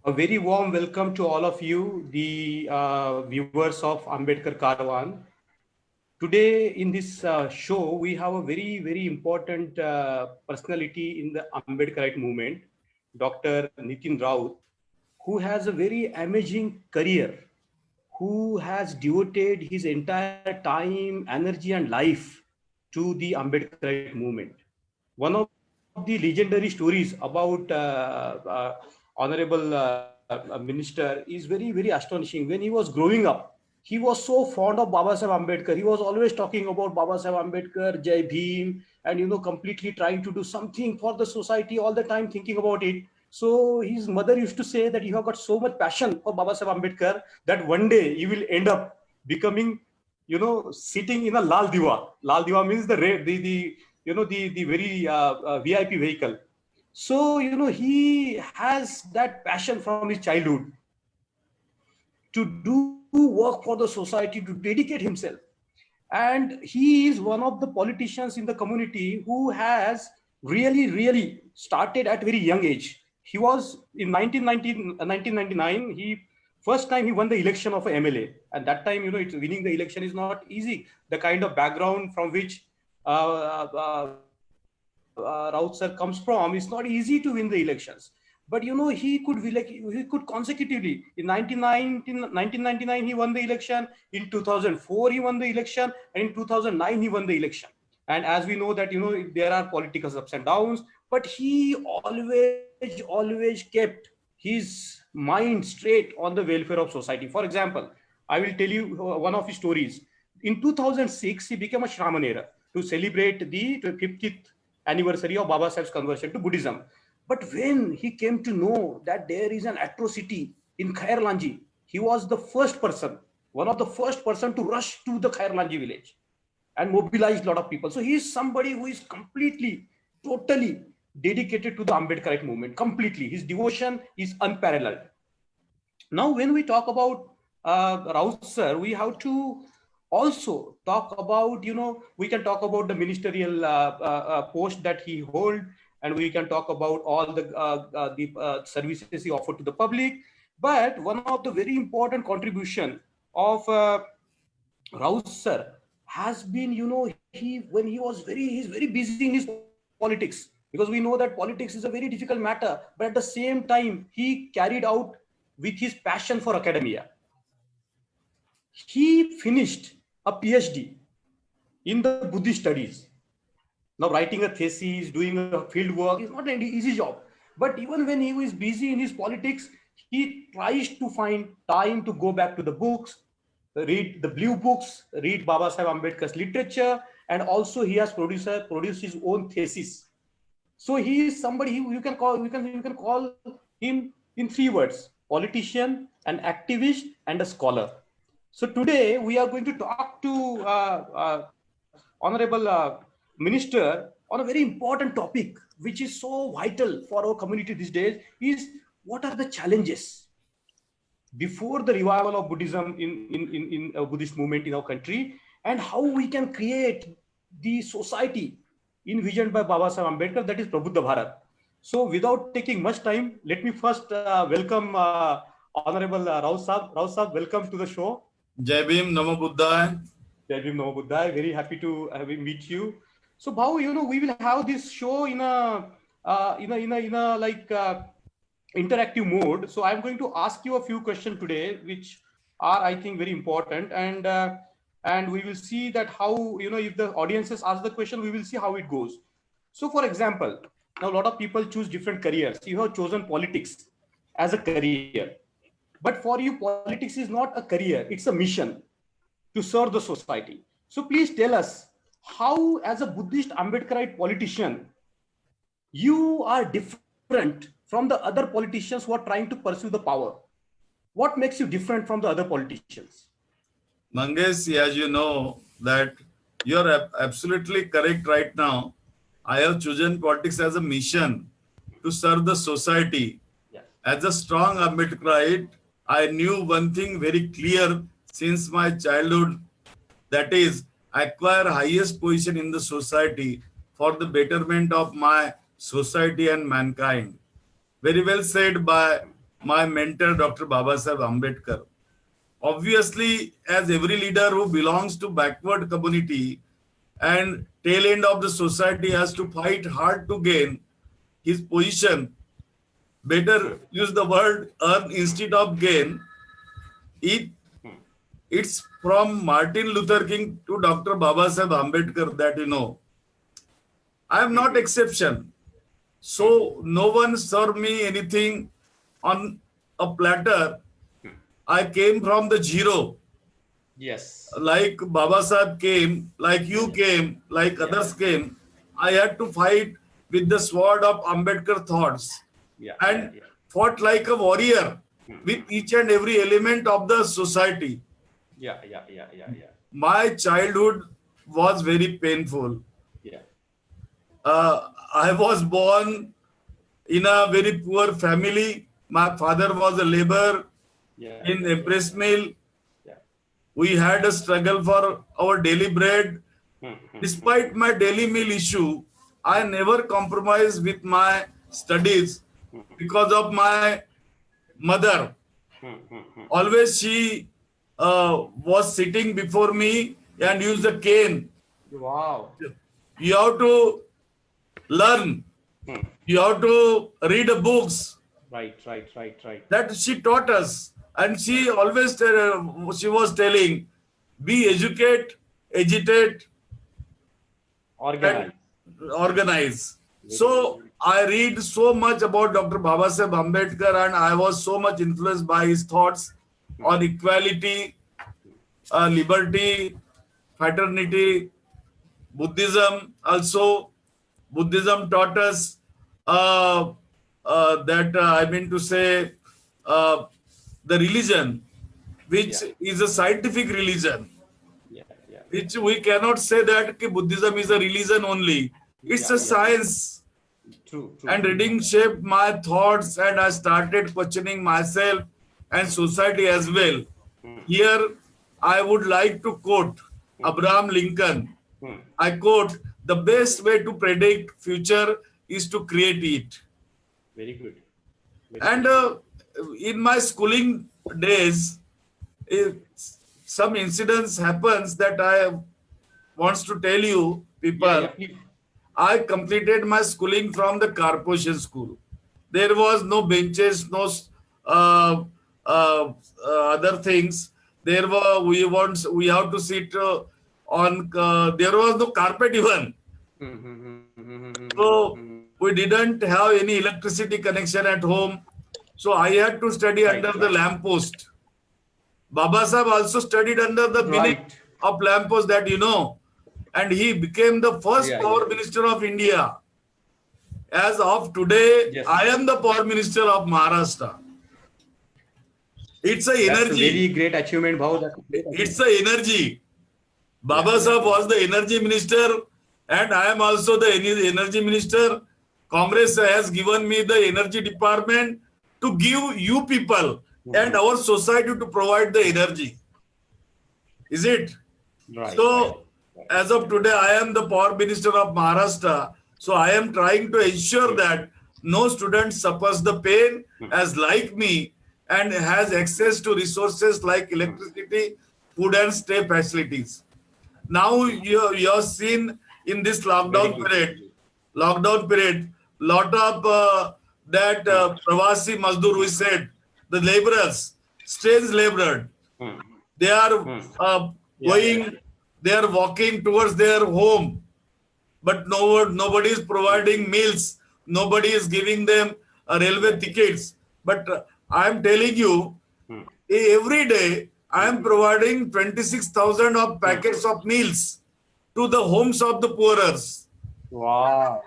A very warm welcome to all of you, the viewers of Ambedkar Caravan. Today in this show, we have a very important personality in the Ambedkarite movement, Dr. Nitin Raut, who has a very amazing career, who has devoted his entire time, energy, and life to the Ambedkarite movement. One of the legendary stories about Honorable Minister is very astonishing. When he was growing up, he was so fond of Baba Saheb Ambedkar. He was always talking about Baba Saheb Ambedkar, Jai Bhim, and completely trying to do something for the society all the time, thinking about it. So his mother used to say that you have got so much passion for Baba Saheb Ambedkar that one day you will end up becoming, sitting in a Lal Diva. Lal Diva means the very VIP vehicle. So he has that passion from his childhood to do work for the society, to dedicate himself. And he is one of the politicians in the community who has really started at very young age. He was in 1999, he first time he won the election of a MLA. And that time, it's winning the election is not easy. The kind of background from which Raut sir comes from, it's not easy to win the elections. But he could consecutively in 1999 he won the election, in 2004 he won the election, and in 2009 he won the election. And as we know that there are political ups and downs, but he always kept his mind straight on the welfare of society. For example, I will tell you one of his stories. In 2006 he became a Shramanera to celebrate the 50th anniversary of Baba Saheb's conversion to Buddhism. But when he came to know that there is an atrocity in Khairlanji, he was the first person, one of the first person to rush to the Khairlanji village and mobilized a lot of people. So he is somebody who is completely, totally dedicated to the Ambedkarite movement, completely. His devotion is unparalleled. Now, when we talk about Raut sir, we have to also talk about, we can talk about the ministerial post that he hold, and we can talk about all the services he offered to the public. But one of the very important contribution of Raut sir has been, he's very busy in his politics, because we know that politics is a very difficult matter. But at the same time, he carried out with his passion for academia. He finished a PhD in the Buddhist studies. Now, writing a thesis, doing a field work is not an easy job. But even when he was busy in his politics, he tries to find time to go back to the books, read the blue books, read Baba Saheb Ambedkar's literature, and also he has produced his own thesis. So he is somebody who you can call him in three words: politician, an activist, and a scholar. So today we are going to talk to Honorable Minister on a very important topic, which is so vital for our community these days, is what are the challenges before the revival of Buddhism in Buddhist movement in our country, and how we can create the society envisioned by Baba Saheb Ambedkar, that is Prabuddha Bharat. So without taking much time, let me first welcome Honorable Raut Saheb. Raut Saheb, welcome to the show. Jai Bhim, Namo Buddhaya. Jai Bhim, Namo Buddhaya. Very happy to meet you. So, Bhau, we will have this show in a interactive mode. So, I'm going to ask you a few questions today, which are, I think, very important, and we will see that how, if the audiences ask the question, we will see how it goes. So, for example, now a lot of people choose different careers. You have chosen politics as a career, but for you, politics is not a career; it's a mission to serve the society. So, please tell us, how, as a Buddhist Ambedkarite politician, you are different from the other politicians who are trying to pursue the power. What makes you different from the other politicians? Mangesh, as you know, that you are absolutely correct right now. I have chosen politics as a mission to serve the society. Yes. As a strong Ambedkarite, I knew one thing very clear since my childhood, that is, acquire highest position in the society for the betterment of my society and mankind. Very well said by my mentor, Dr. Babasaheb Ambedkar. Obviously, as every leader who belongs to backward community and tail end of the society has to fight hard to gain his position, better use the word earn instead of gain. It, it's from Martin Luther King to Dr. Babasaheb Ambedkar that I am not exception. So no one served me anything on a platter. I came from the zero. Yes. Like Babasaheb came, like you came, like others came. I had to fight with the sword of Ambedkar thoughts and fought like a warrior with each and every element of the society. Yeah. My childhood was very painful. Yeah. I was born in a very poor family. My father was a laborer in Empress Mill. We had a struggle for our daily bread. Despite my daily meal issue, I never compromised with my studies because of my mother. Always she was sitting before me and used a cane. Wow. You have to learn. You have to read the books. Right. That she taught us. And she always, she was telling, be educate, agitate, Organize. and organize. So I read so much about Dr. Babasaheb Ambedkar and I was so much influenced by his thoughts on equality, liberty, fraternity, Buddhism also. Buddhism taught us I mean to say, the religion, which is a scientific religion, which we cannot say that Buddhism is a religion only. It's a science. True. And reading shaped my thoughts and I started questioning myself and society as well. Here, I would like to quote Abraham Lincoln. I quote, the best way to predict future is to create it. Very good. And in my schooling days, some incidents happens that I wants to tell you people. I completed my schooling from the corporation school. There was no benches, no other things. There were we have to sit on. There was no carpet even. So we didn't have any electricity connection at home. So I had to study under the lamppost. Babasaheb also studied under the meaning of lamppost that and he became the first power minister of India. As of today, I am the power minister of Maharashtra. It's a energy. That's a very great achievement, Bhau. It's a energy. Babasaheb was the energy minister and I am also the energy minister. Congress has given me the energy department to give you people and our society to provide the energy. Is it? Right. So, as of today, I am the power minister of Maharashtra. So, I am trying to ensure that no student suffers the pain as like me and has access to resources like electricity, food and stay facilities. Now, you have seen in this lockdown period, lot of Pravasi Mazdoor, we said, the laborers, strange laborer, they are going, they are walking towards their home, but nobody is providing meals, nobody is giving them railway tickets. But I am telling you, every day I am providing 26,000 of packets of meals to the homes of the poorers. Wow.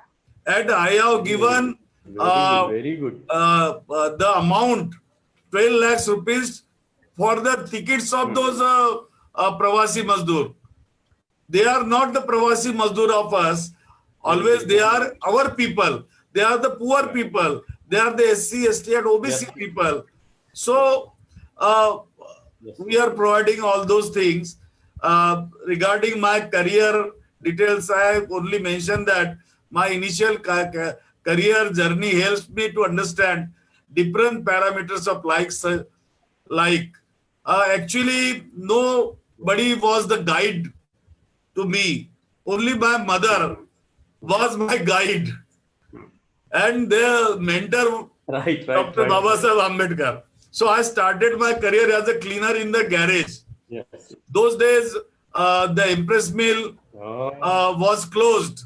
And I have given very good. The amount 12 lakhs rupees for the tickets of those Pravasi Mazdoor. They are not the Pravasi Mazdoor of us. Always they are our people. They are the poor people. They are the SC, ST and OBC people. So we are providing all those things. Regarding my career details, I have only mentioned that my initial career journey helps me to understand different parameters of likes, like actually nobody was the guide to me. Only my mother was my guide and their mentor, Right, Dr. Babasaheb Ambedkar. So I started my career as a cleaner in the garage. Yes. Those days, the Impress Mill was closed,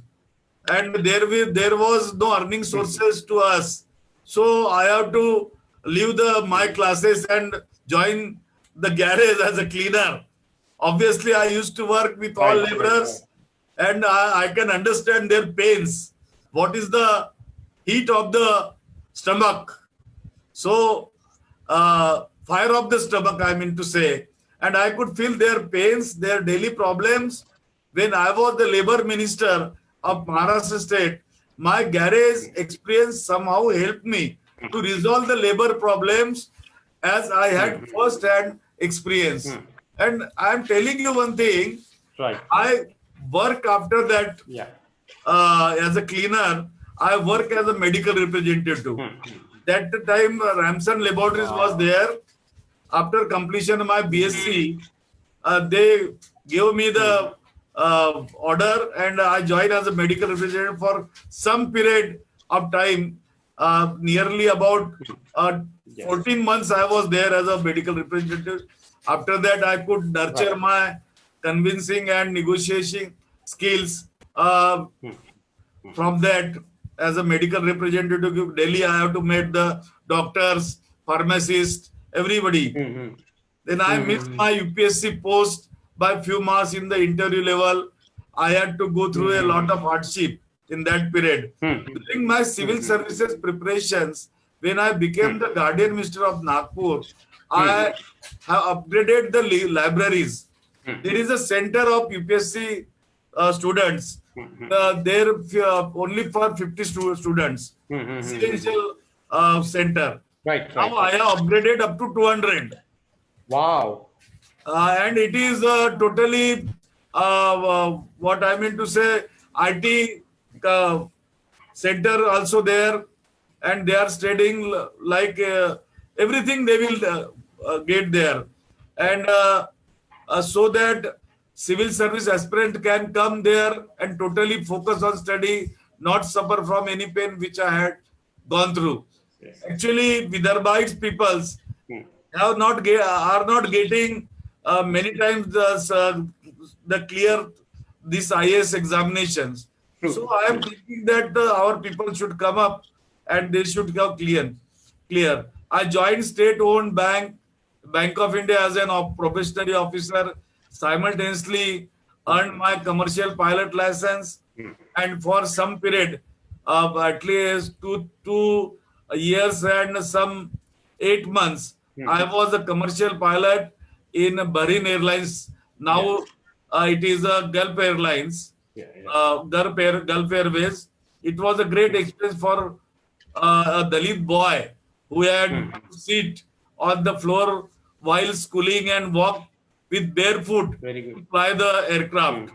and there was no earning sources to us. So I have to leave my classes and join the garage as a cleaner. Obviously, I used to work with all laborers, and I can understand their pains. What is the heat of the stomach? So, fire of the stomach, I mean to say. And I could feel their pains, their daily problems. When I was the labor minister of Maharashtra state, my garage experience somehow helped me to resolve the labor problems as I had first-hand experience. And I'm telling you one thing, I work after that as a cleaner, I work as a medical representative. That time, Ramson Laboratories was there. After completion of my BSc, they gave me the order and I joined as a medical representative for some period of time. Nearly about 14 months I was there as a medical representative. After that, I could nurture my convincing and negotiating skills. From that, as a medical representative to Delhi, I have to meet the doctors, pharmacists, everybody. Then I missed my UPSC post by few marks in the interview level. I had to go through a lot of hardship in that period. During my civil services preparations, when I became the Guardian Minister of Nagpur, I have upgraded the libraries. There is a center of UPSC students. There only for 50 students. Residential center. Now I have upgraded up to 200. Wow. And it is totally what I mean to say, IT center also there, and they are studying like everything they will get there, and so that civil service aspirant can come there and totally focus on study, not suffer from any pain which I had gone through. Actually, Vidarbhites peoples are not getting many times the clear these IAS examinations. So I am thinking that our people should come up and they should go clear. I joined state-owned Bank of India as an probationary officer, simultaneously earned my commercial pilot license, and for some period of at least two years and some 8 months, I was a commercial pilot in Bahrain Airlines. Now it is a Gulf Airlines, Gulf Airways. It was a great experience for a Dalit boy who had to sit on the floor while schooling and walk with barefoot to fly the aircraft.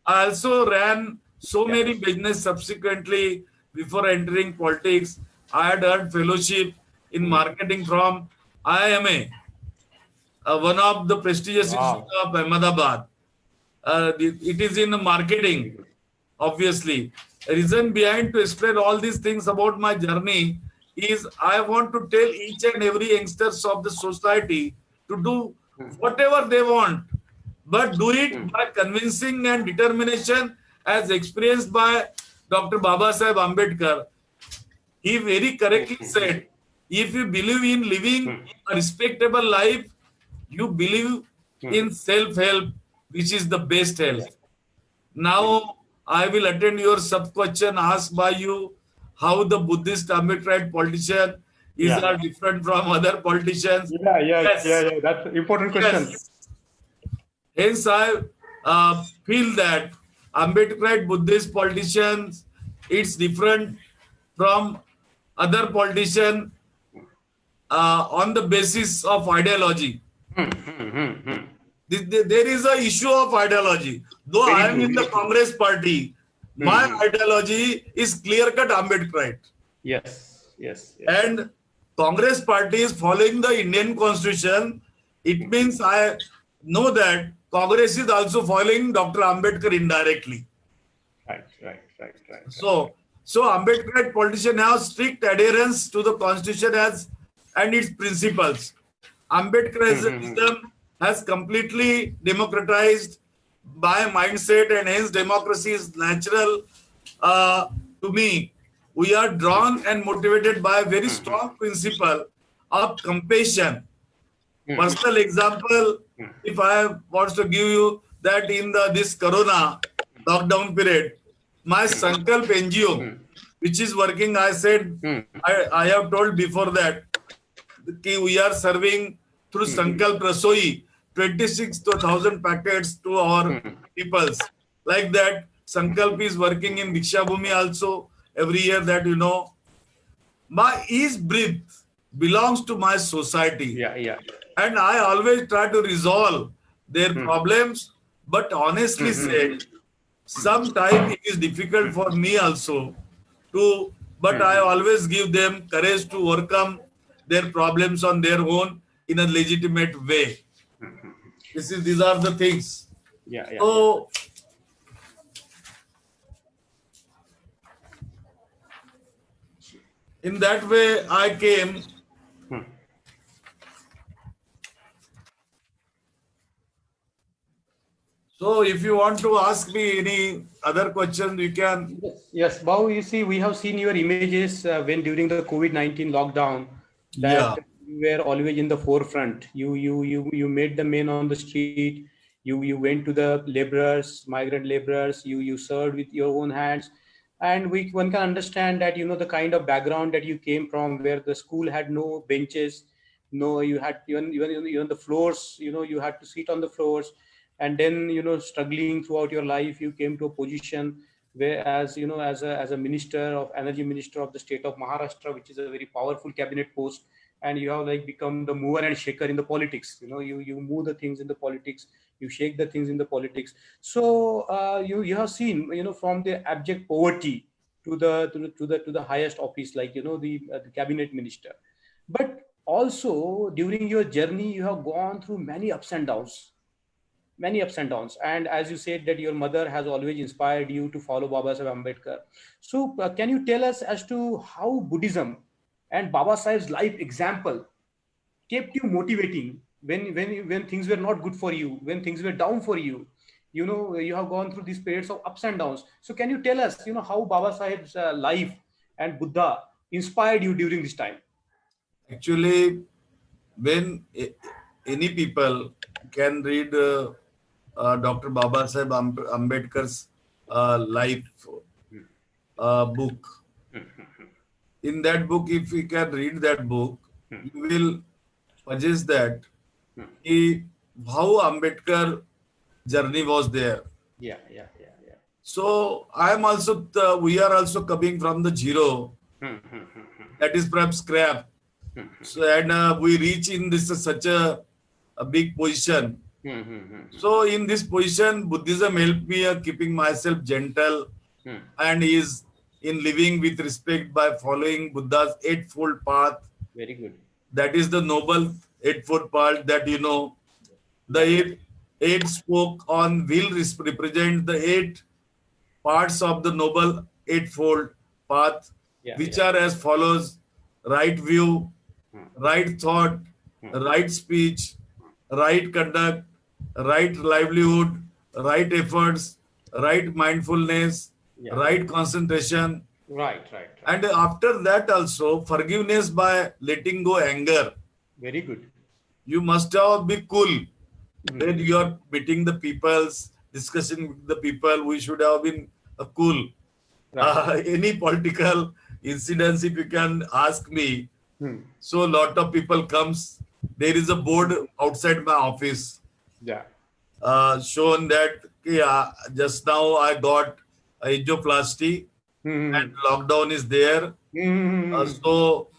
I also ran so many business subsequently before entering politics. I had earned fellowship in marketing from IIMA, one of the prestigious institutes of Ahmedabad. It is in marketing, obviously. The reason behind to explain all these things about my journey is I want to tell each and every youngsters of the society to do whatever they want, but do it by convincing and determination, as experienced by Dr. Babasaheb Ambedkar. He very correctly said, if you believe in living a respectable life, you believe in self-help, which is the best health. Now, I will attend your sub-question asked by you how the Buddhist Ambedkarite politician is different from other politicians. Yeah. That's an important question. Yes. Hence, I feel that Ambedkarite Buddhist politicians, it's different from other politicians on the basis of ideology. There is an issue of ideology. Though I am in the Congress party, my ideology is clear-cut Ambedkarite. Yes. And Congress party is following the Indian constitution, it means I know that Congress is also following Dr. Ambedkar indirectly. Right. So Ambedkarite politicians have strict adherence to the constitution and its principles. Ambedkarism has completely democratized by mindset, and hence democracy is natural to me. We are drawn and motivated by a very strong principle of compassion. Personal example, if I want to give you that in this Corona lockdown period, my Sankalp NGO, which is working, I said, I have told before that we are serving through Sankalp Rasoi 26,000 packets to our peoples. Like that, Sankalp is working in Diksha Bhumi also every year, that you know. My each breath belongs to my society. Yeah. And I always try to resolve their problems. But honestly said, sometimes it is difficult for me also to, but I always give them courage to overcome their problems on their own in a legitimate way. These are the things. Yeah. So, in that way, I came. So, if you want to ask me any other question, you can. Yes, Babu, you see, we have seen your images when during the COVID-19 lockdown that you were always in the forefront. You made the men on the street. You went to the laborers, migrant laborers. You served with your own hands, and one can understand that the kind of background that you came from, where the school had no benches, no, you had even the floors. You had to sit on the floors, and then struggling throughout your life, you came to a position where, as a minister of energy, minister of the state of Maharashtra, which is a very powerful cabinet post, and you have like become the mover and shaker in the politics. You move the things in the politics, you shake the things in the politics. So you have seen from the abject poverty to the highest office, like the cabinet minister. But also during your journey, you have gone through many ups and downs. And as you said that your mother has always inspired you to follow Baba Sahib Ambedkar. So can you tell us as to how Buddhism and Baba Sahib's life example kept you motivating when things were not good for you, when things were down for you? You have gone through these periods of ups and downs. So can you tell us how Baba Sahib's life and Buddha inspired you during this time? Actually, when any people can read Dr. Baba Sahib Ambedkar's life book. In that book, if you can read that book, you will suggest that how Ambedkar journey was there. Yeah. So we are also coming from the zero. That is perhaps scrap. So and we reach in this such a big position. So in this position, Buddhism helped me keeping myself gentle and is in living with respect by following Buddha's eightfold path. Very good. That is the noble eightfold path that the eight spoke on will represent the 8 parts of the noble eightfold path, which are as follows: right view, right thought, right speech, right conduct, right livelihood, right efforts, right mindfulness, right concentration. Right. And after that also, forgiveness by letting go anger. Very good. You must have be cool. When you are meeting the peoples, discussing with the people, we should have been cool. Right. Any political incidents, if you can ask me. So a lot of people comes. There is a board outside my office. Yeah. Shown that just now I got angioplasty and lockdown is there. So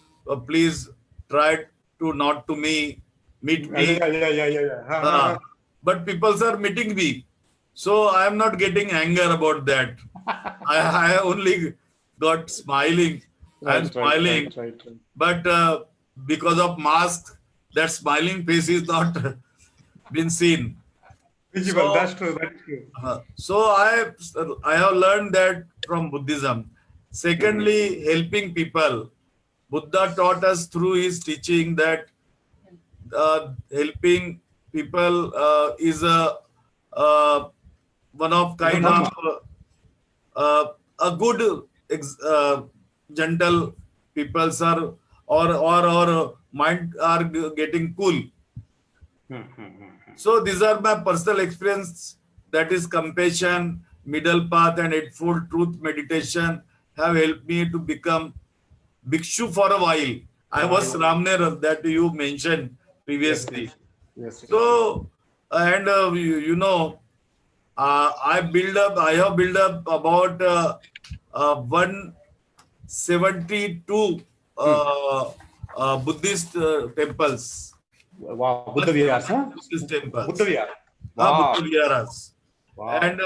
please try to not to meet me. Yeah. But people are meeting me. So I am not getting anger about that. I only got smiling. I'm smiling. Right. But because of mask, that smiling face is not been seen. Visible. So, That's true. That is true. I have learned that from Buddhism. Secondly, helping people. Buddha taught us through his teaching that helping people is uh, one of It's a kind of dharma. a good gentle peoples are or mind are getting cool. So these are my personal experience, that is compassion, middle path and eightfold truth meditation have helped me to become bhikshu for a while. I was Ramner that you mentioned Yes, previously. yes, yes, yes. So and you know, I have built up about 172 Buddhist temples. Wow. Buddha Vihars, huh? Buddhist Buddha temples. Vihar. Wow. Buddha Viharas. Wow. And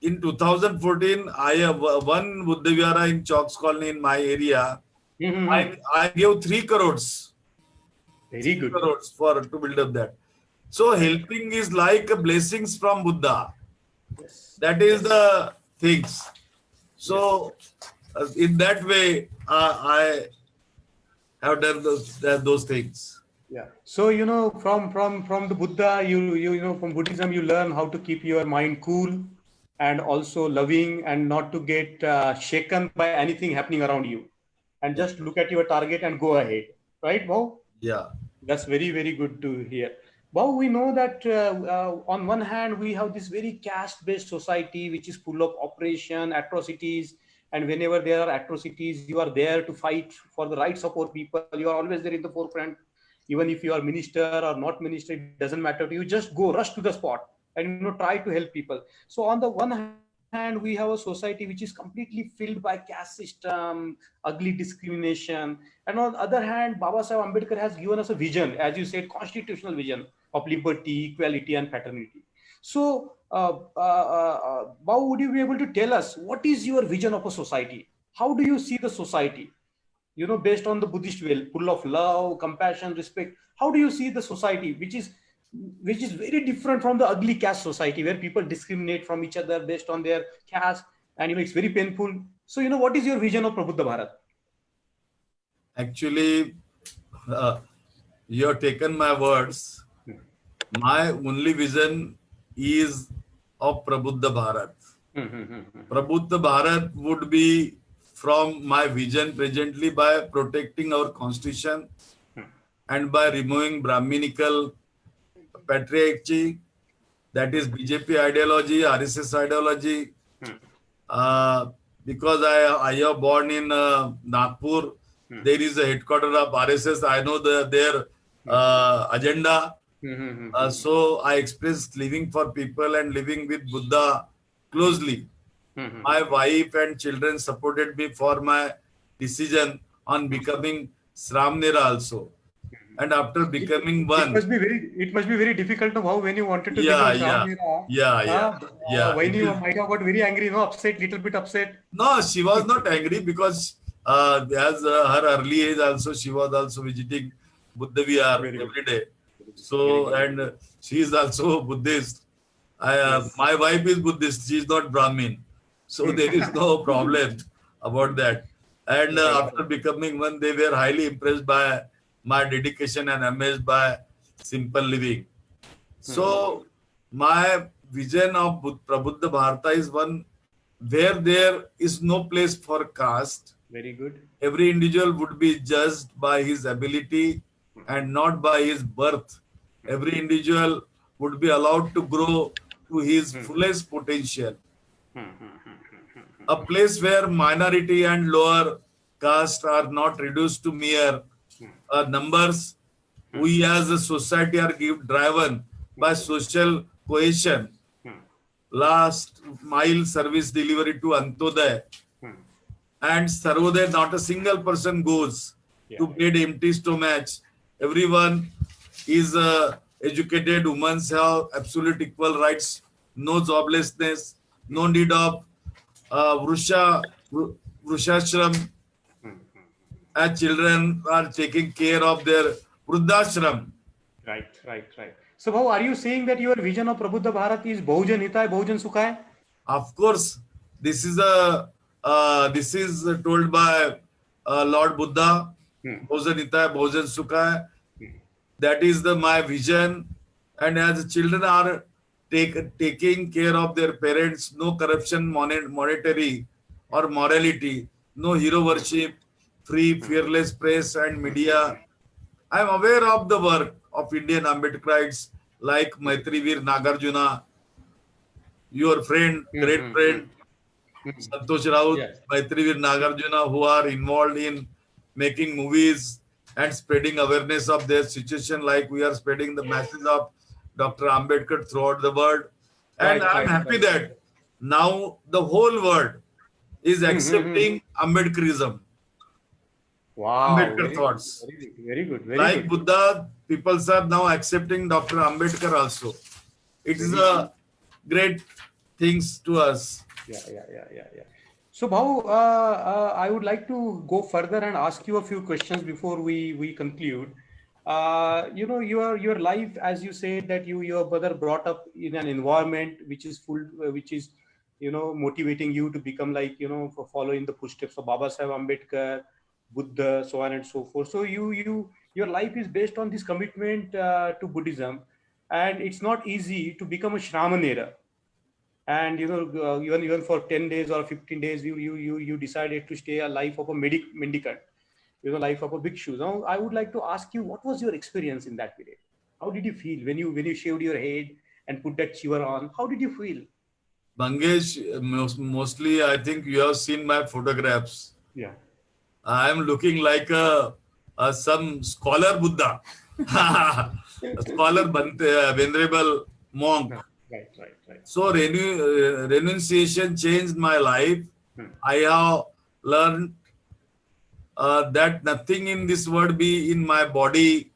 in 2014, I have one Buddha Vihara in Chalks Colony in my area. I gave 3 crores. Very good. Crores for to build up that. So helping is like a blessings from Buddha. Yes. That is the things. So in that way, I have done those things. Yeah. So from the Buddha, you know from Buddhism you learn how to keep your mind cool and also loving and not to get shaken by anything happening around you, and just look at your target and go ahead. Right, Bhau? Yeah. That's very, very good to hear. Well, we know that on one hand, we have this very caste-based society, which is full of oppression, atrocities. And whenever there are atrocities, you are there to fight for the rights of our people. You are always there in the forefront. Even if you are minister or not minister, it doesn't matter to you. Just go, rush to the spot and try to help people. So on the one hand, we have a society which is completely filled by caste system, ugly discrimination. And on the other hand, Baba Sahib Ambedkar has given us a vision, as you said, constitutional vision of liberty, equality, and fraternity. So, how would you be able to tell us what is your vision of a society? How do you see the society? Based on the Buddhist way, full of love, compassion, respect. How do you see the society, which is very different from the ugly caste society where people discriminate from each other based on their caste, and it's very painful. So, what is your vision of Prabuddha Bharat? Actually, you have taken my words. My only vision is of Prabuddha Bharat. Prabuddha Bharat would be from my vision presently by protecting our constitution and by removing Brahminical patriarchy, that is BJP ideology, RSS ideology. Because I have born in Nagpur, there is a headquarters of RSS. I know their agenda. So I expressed living for people and living with Buddha closely. My wife and children supported me for my decision on becoming Sramnera also. And after becoming one, it must be very difficult to how when you wanted to become Sramnera. When you might have got very angry, upset, little bit upset. No, she was not angry because as her early age also, she was also visiting Buddha Vihar every day. So, and she is also Buddhist. My wife is Buddhist. She is not Brahmin. So there is no problem about that. And after becoming one, they were highly impressed by my dedication and amazed by simple living. So my vision of Prabuddha Bharata is one where there is no place for caste. Very good. Every individual would be judged by his ability and not by his birth. Every individual would be allowed to grow to his fullest potential. A place where minority and lower caste are not reduced to mere numbers. We as a society are driven by social cohesion. Last mile service delivery to Antodaya and Sarvodaya, not a single person goes to bed empty stomach. Everyone is educated. Women have absolute equal rights. No joblessness. No need of Vrushashram. as children are taking care of their Vruddhashram. Right. So, Bhau, are you saying that your vision of Prabuddha Bharat is Bahujan Hitay, Bahujan Sukhay? Of course, this is told by Lord Buddha, Bhujan Hitay, Bhujan Sukhay. That is my vision. And as children are taking care of their parents, no corruption, monetary or morality, no hero worship, free, fearless press and media. I am aware of the work of Indian Ambedkarites like Maitrivir Nagarjuna, your friend, great friend, Santosh Raut, Yes. Maitrivir Nagarjuna, who are involved in making movies and spreading awareness of their situation, like we are spreading the message of Dr. Ambedkar throughout the world. And I'm happy that now the whole world is accepting Ambedkarism, Wow. Ambedkar thoughts. Very good. Like Buddha, people are now accepting Dr. Ambedkar also. It is a great things to us. Yeah. So, Bhau, I would like to go further and ask you a few questions before we conclude. Your life, as you said, that your brother brought up in an environment which is motivating you to become like, for following the footsteps of Baba Saheb Ambedkar, Buddha, so on and so forth. So your life is based on this commitment to Buddhism, and it's not easy to become a Shramanera. And even for 10 days or 15 days, you decided to stay a life of a mendicant, life of a bhikshu. Now, I would like to ask you, what was your experience in that period? How did you feel when you shaved your head and put that chivar on? How did you feel? Mangesh, mostly I think you have seen my photographs. Yeah. I am looking like some scholar Buddha, a scholar venerable monk. Right. So renunciation changed my life. I have learned that nothing in this world be in my body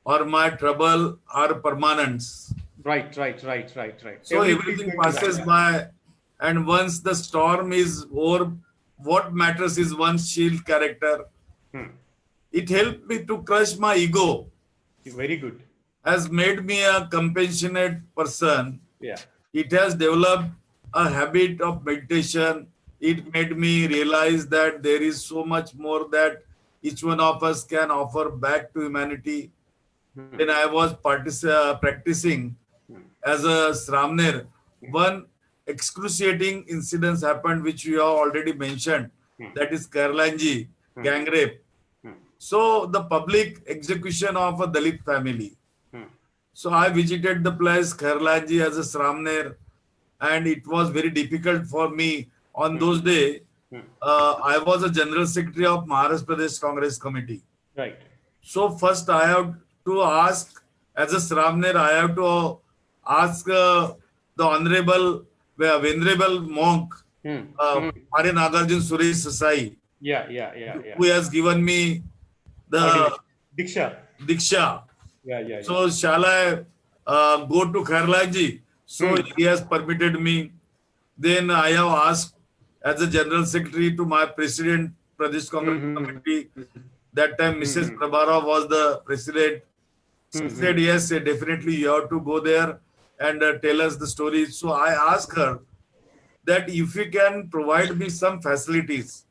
or my trouble or permanence. Right. So everything passes by, and once the storm is over, what matters is one's shield character. It helped me to crush my ego. Very good. Has made me a compassionate person. Yeah. It has developed a habit of meditation. It made me realize that there is so much more that each one of us can offer back to humanity. When I was practicing as a Sramner, one excruciating incident happened, which you have already mentioned. That is Kerlanji gang rape. So the public execution of a Dalit family. So I visited the place Kerlanji as a Sramner, and it was very difficult for me on those days. I was a general secretary of Maharashtra Pradesh Congress Committee. Right. So first I have to ask, as a Sramner, I have to ask the honorable, venerable monk, Arya Nagarjun Suresh Sasai, Yeah. who has given me the Diksha. Yeah. So shall I go to Keralaji? So he has permitted me. Then I have asked as a general secretary to my president, Pradesh Congress Committee. That time Mrs. Prabhara was the president. She said, yes, definitely you have to go there and tell us the story. So I asked her that if you can provide me some facilities.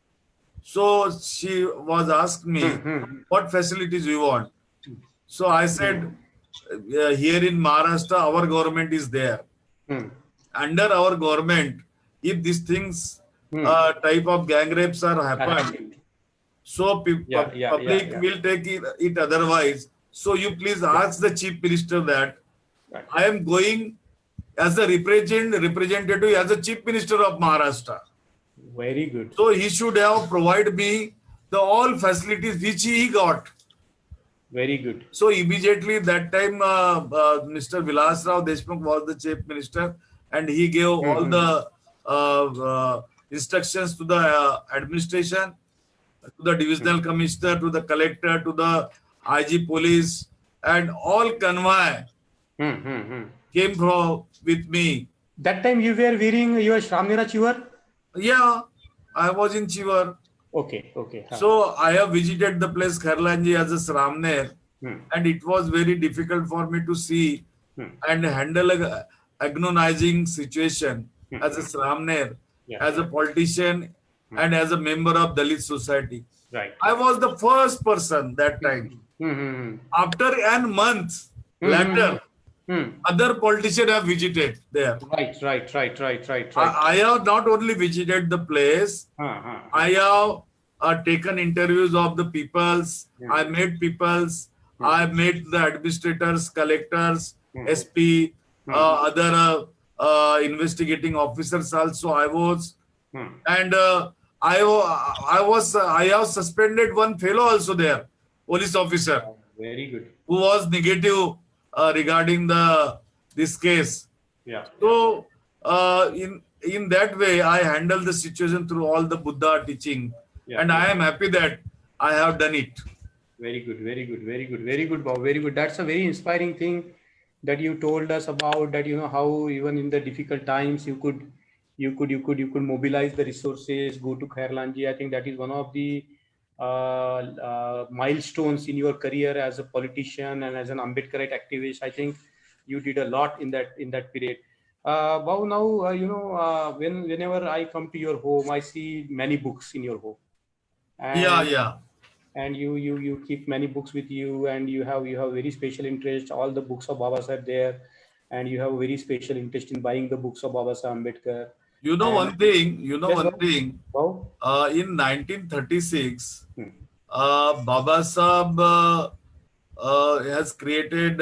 So she was asked me, what facilities you want? So I said, here in Maharashtra, our government is there. Under our government, if these things, type of gang rapes are happened, so public will take it otherwise. So you please ask the chief minister that I am going as a representative as a chief minister of Maharashtra. Very good. So he should have provided me the all facilities which he got. Very good. So immediately that time, Mr. Vilas Rao Deshmukh was the chief minister, and he gave all the instructions to the administration, to the divisional commissioner, to the collector, to the IG police, and all convoy came with me. That time you were wearing your Shramnera chivar? Yeah, I was in Chivar. Okay, okay. So I have visited the place Khairlanji as a Sramner, Hmm. and it was very difficult for me to see Hmm. and handle a agonizing situation Hmm. as a Sramner, Yeah, as a yeah. politician, Hmm. and as a member of Dalit society. Right, I right. was the first person that time. Hmm. Hmm. After an month Hmm. Hmm. later, Hmm. other politicians have visited there. Right, right, right, right, right, right. I have not only visited the place, I have taken interviews of the peoples. Hmm. I met peoples. Hmm. I met the administrators, collectors, Hmm. SP, Hmm. other investigating officers. Also, I was, Hmm. and I have suspended one fellow also there, police officer, Very good. who was negative regarding the this case. Yeah, yeah, So in that way, I handle the situation through all the Buddha teaching, yeah, and yeah. I am happy that I have done it. Very good, very good, very good, very good, Bob. Very good. That's a very inspiring thing that you told us about. That how even in the difficult times you could mobilize the resources, go to Khairlanji. I think that is one of the milestones in your career as a politician and as an Ambedkarite activist. I think you did a lot in that period. Bob, now whenever I come to your home, I see many books in your home, Yeah, and yeah. you keep many books with you, and you have very special interest. All the books of Baba Sahib there, and you have a very special interest in buying the books of Baba Sahib Ambedkar. You know And one thing. You know yes, one Bob. thing. Bob? In 1936, Hmm. Baba Sahib has created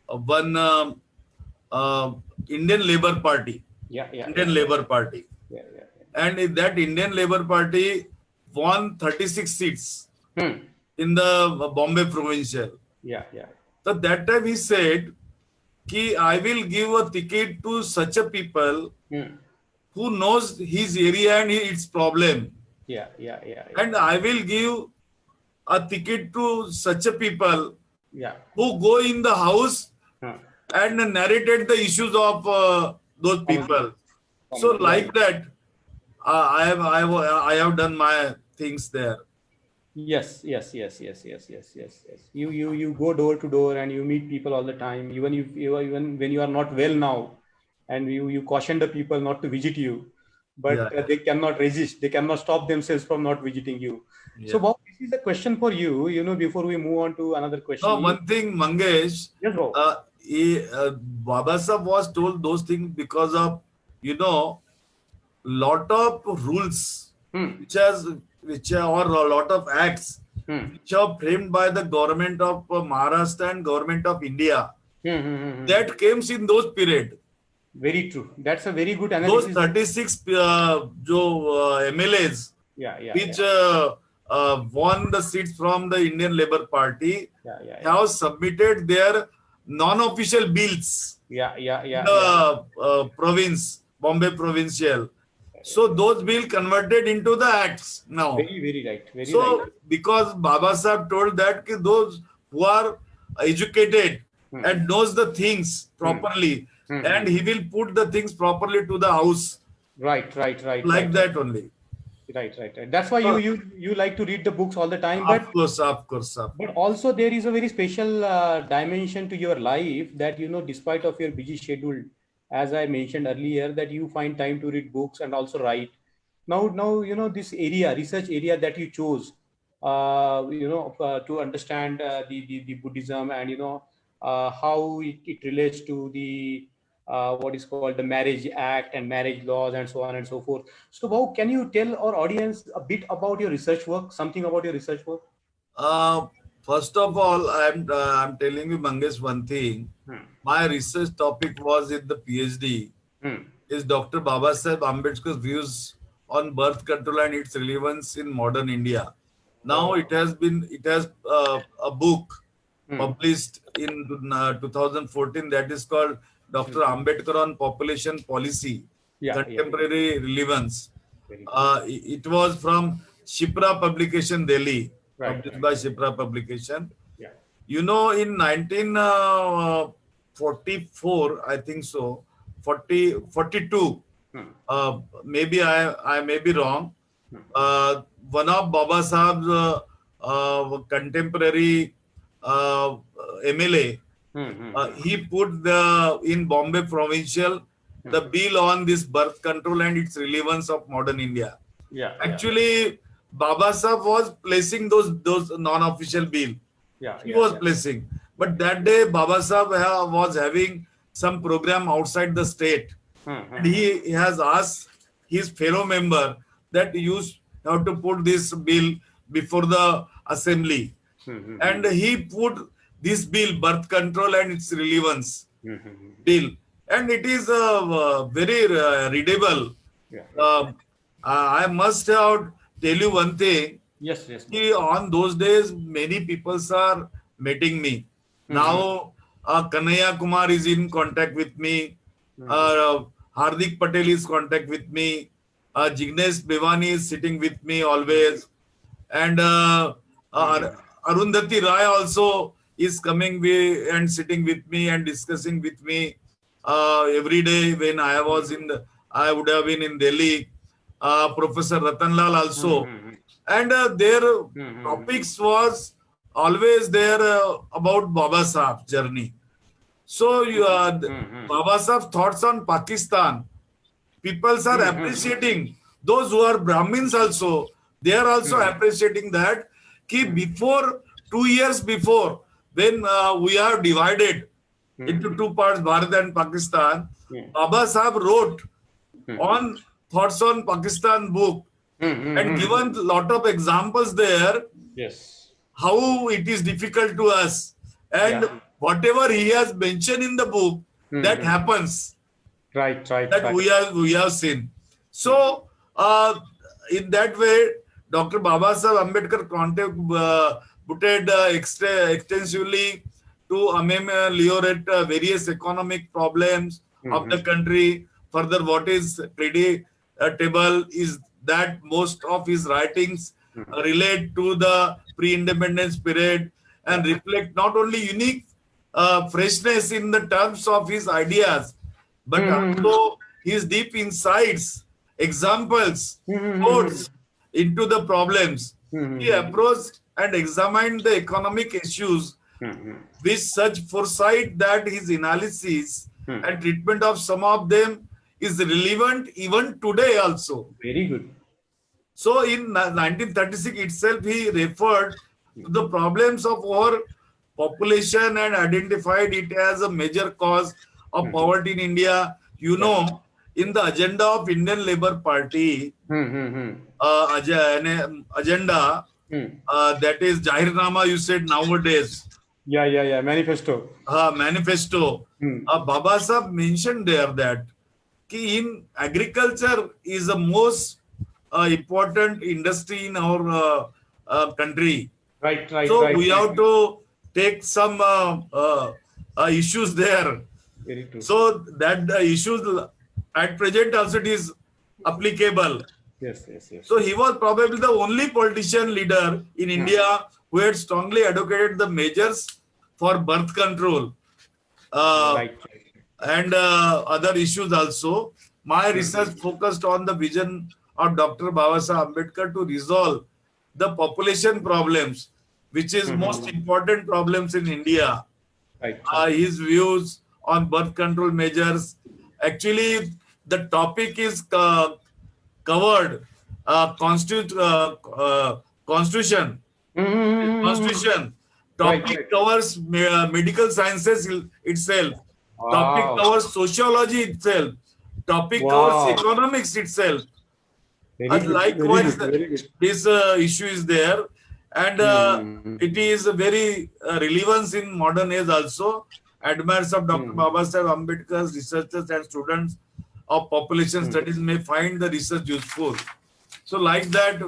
one uh, Indian Labour Party. Yeah, yeah, yeah, Indian Labour Party. yeah, yeah, And in that Indian Labour Party won 36 seats yeah. Hmm. in the Bombay provincial. Yeah, yeah. So that time he said, "Ki I will give a ticket to such a people Hmm. who knows his area and its problem, Yeah, yeah, yeah, yeah, and I will give a ticket to such a people yeah. who go in the house Huh. and narrated the issues of those Common man. people." So Common, right. like that, I have done my things there. Yes, yes, yes, yes, yes, yes, yes, yes. You go door to door and you meet people all the time. Even when you are not well now, and you caution the people not to visit you, Yeah, but they cannot resist. They cannot stop themselves from not visiting you. So, yeah. Bob, this is a question for you. Before we move on to another question, No, one thing, Mangesh, yes, Bob. Baba Sahib was told those things because of, you know, lot of rules Hmm. which are, or a lot of acts Hmm. which are framed by the government of Maharashtra and government of India Hmm. Hmm. Hmm. Hmm. that came in those period. Very true. That's a very good Those analysis. 36 MLAs Yeah, yeah, yeah, which won the seats from the Indian Labour Party yeah, yeah, yeah, have submitted their non-official bills yeah, yeah, in yeah, yeah. the province, Bombay provincial. So those bill converted into the acts now. Very, very right. Very right. So because Baba Sahib told that ki those who are educated Hmm. and knows the things Hmm. properly, Hmm. and he will put the things properly to the house, Right, right, right, like right, that only. right, right, right. That's why you like to read the books all the time. Of course, of course, of But also there is a very special dimension to your life that despite of your busy schedule, as I mentioned earlier, that you find time to read books and also write. Now this area, research area that you chose, to understand the Buddhism, and how it relates to the what is called the Marriage Act and marriage laws and so on and so forth. So, Bhau, can you tell our audience a bit about your research work, something about your research work? Uh, First of all, I'm telling you, Mangesh, one thing. Hmm. My research topic was in the PhD Hmm. is Dr. Baba Sahib Ambedkar's views on birth control and its relevance in modern India. Now Oh. it has a book Hmm. published in 2014 that is called Dr. Ambedkar on Population Policy, Yeah, yeah. Contemporary Relevance. Very good. It was from Shipra Publication, Delhi, Right, published right. by Shipra Publication. Yeah. You know, in 1944, I think so, 42, Hmm. maybe I may be wrong. one of Baba Sahib's contemporary MLA, he put in Bombay Provincial the bill on this birth control and its relevance of modern India. Yeah. Actually, Baba Sahib was placing those non-official bill. He was placing. But that day, Baba Sahib was having some program outside the state. And he has asked his fellow member that you have to put this bill before the assembly. And he put this bill, birth control and its relevance bill. And it is very readable. I must have tell you one thing. Yes. On those days, many people are meeting me. Now, Kanhaiya Kumar is in contact with me. Hardik Patel is contact with me. Jignesh Bhivani is sitting with me always. And Arundhati Rai also is coming and sitting with me and discussing with me every day when I would have been in Delhi. Professor Ratanlal also. And their topics was always there about Baba Sahib journey. So Baba Sahib's thoughts on Pakistan, people are appreciating. Those who are Brahmins also, they are also appreciating that. Ki before 2 years before, when we are divided into two parts, Bharat and Pakistan, Baba Sahib wrote on thoughts on Pakistan book and given lot of examples there. Yes. How it is difficult to us, and whatever he has mentioned in the book, that happens. Right. That we have seen. So in that way, Dr. Baba Sahib Ambedkar contributed extensively to ameliorate various economic problems of the country. Further, what is predictable is that most of his writings relate to the pre-independence period and reflect not only unique freshness in the terms of his ideas, but also his deep insights, examples, thoughts into the problems. He approached and examined the economic issues with such foresight that his analysis and treatment of some of them is relevant even today also. Very good. So in 1936 itself, he referred to the problems of our population and identified it as a major cause of poverty in India. You know, in the agenda of Indian Labour Party, agenda, that is Jahirnama, you said nowadays. Yeah. Manifesto. Manifesto. Baba Sahib mentioned there that in agriculture is the most important industry in our country. Right. So we have to take some issues there. Very true. So that the issues at present also it is applicable. Yes. So he was probably the only politician leader in India who had strongly advocated the measures for birth control. And other issues also. My research focused on the vision of Dr. Babasaheb Ambedkar to resolve the population problems, which is most important problems in India. His views on birth control measures. Actually, the topic is covered Constitution. Constitution. Topic covers medical sciences itself. Wow. Topic covers sociology itself. Topic covers economics itself. Likewise, this issue is there, and it is very relevant in modern age also. Admirers of Dr. Babasaheb Ambedkar's researchers and students of population studies may find the research useful. So, like that,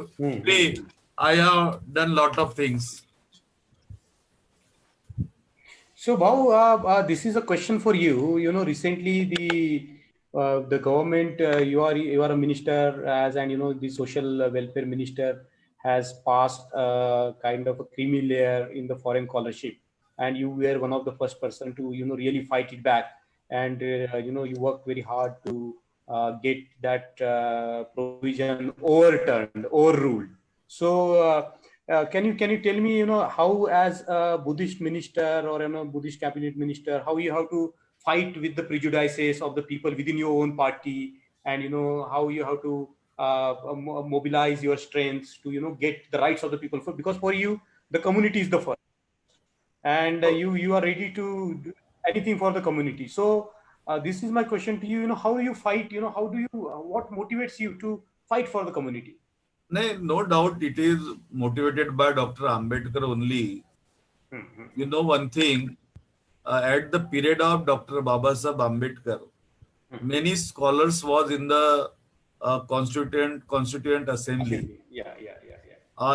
I have done lot of things. So, Bhau, this is a question for you. You know, recently the government, you are a minister, the social welfare minister has passed kind of a creamy layer in the foreign scholarship, and you were one of the first person to really fight it back, and you worked very hard to get that provision overruled. So can you tell me, how as a Buddhist minister or Buddhist cabinet minister, how you have to fight with the prejudices of the people within your own party, and how you have to mobilize your strengths to get the rights of the people, because for you the community is the first, and you are ready to do anything for the community. So this is my question to you. How do you fight? How do you what motivates you to fight for the community? No doubt it is motivated by Dr. Ambedkar only. You know one thing, at the period of Dr. Babasaheb Ambedkar, many scholars was in the Constituent Assembly. Yeah.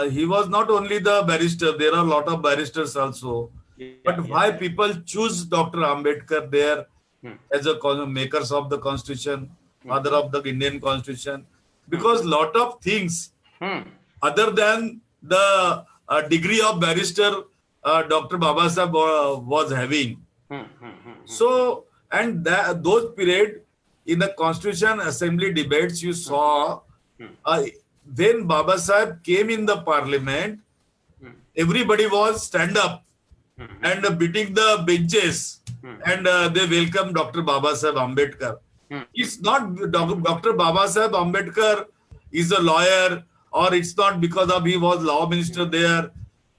He was not only the barrister, there are a lot of barristers also. But why people choose Dr. Ambedkar there as a makers of the Constitution, father of the Indian Constitution? Because lot of things other than the degree of barrister Dr. Babasaheb was having. So, and those period in the Constitution Assembly debates, you saw when Babasaheb came in the parliament, everybody was stand up and beating the benches, and they welcome Dr. Babasaheb Ambedkar. It's not Dr. Babasaheb Ambedkar is a lawyer, or it's not because of he was law minister there,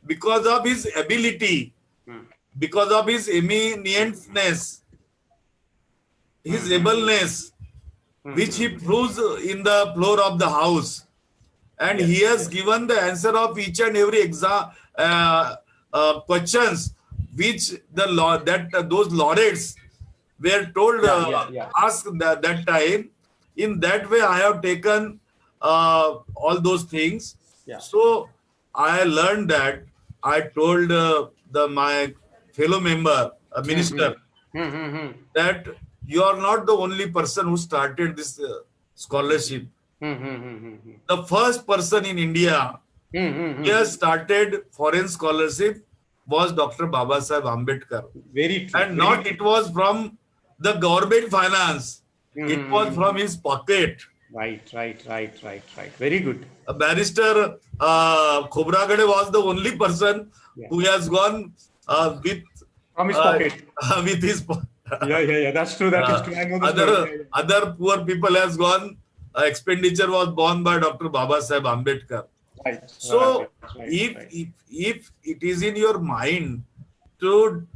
because of his ability, because of his eminentness, his ableness, which he proves in the floor of the house. And he has given the answer of each and every exam questions which those laureates were told ask that time. In that way, I have taken all those things. So I learned that. I told my fellow member, minister, that you are not the only person who started this scholarship. The first person in India who has started foreign scholarship was Dr. Babasaheb Ambedkar. Very true. And not it was from the government finance. It was from his pocket. Right. Very good. A barrister Khobragade was the only person who has gone with from his pocket. With his pocket. Yeah. That's true. That is true. I know the other poor people has gone. Expenditure was borne by Dr. Babasaheb Ambedkar. Right. So, if it is in your mind to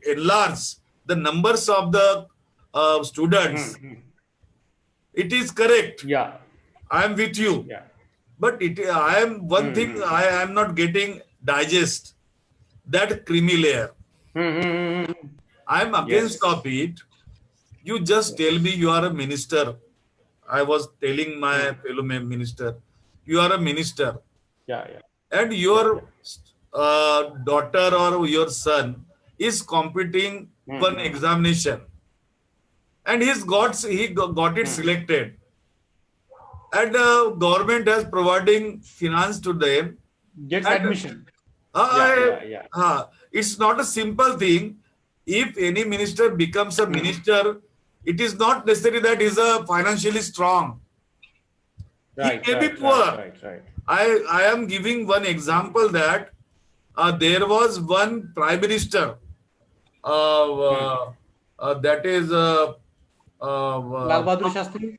enlarge the numbers of the students, it is correct. Yeah, I am with you. Yeah. But I am one thing I am not getting digest, that creamy layer. I am against of it. You just tell me you are a minister. I was telling my fellow minister, you are a minister. Yeah. And your daughter or your son is competing one examination, and he got it selected, and government has providing finance to them. Gets admission. It's not a simple thing. If any minister becomes a minister, it is not necessary that he is financially strong. Right, he may be poor. Right. I am giving one example that there was one prime minister, that is Lal Bahadur Shastri?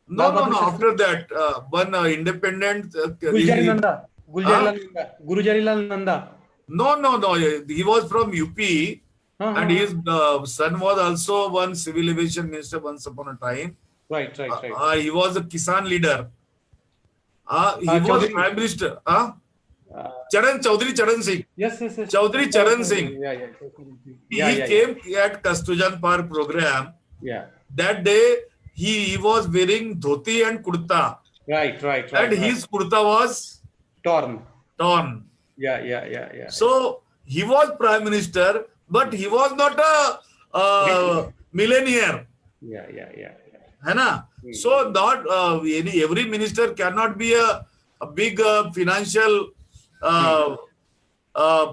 No. After that, one independent. Gurujarilal Nanda. No. He was from UP. And his son was also one civil aviation minister once upon a time. Right. He was a Kisan leader. He was prime minister. Chaudhry Charan Singh. Yes. Chaudhry Charan Singh. Yeah. He came at Kastujan Park program. Yeah. That day he was wearing dhoti and kurta. Right. And his kurta was torn. Yeah. So he was prime minister, but he was not a millionaire. Yeah. है ना? So not every minister cannot be a big financial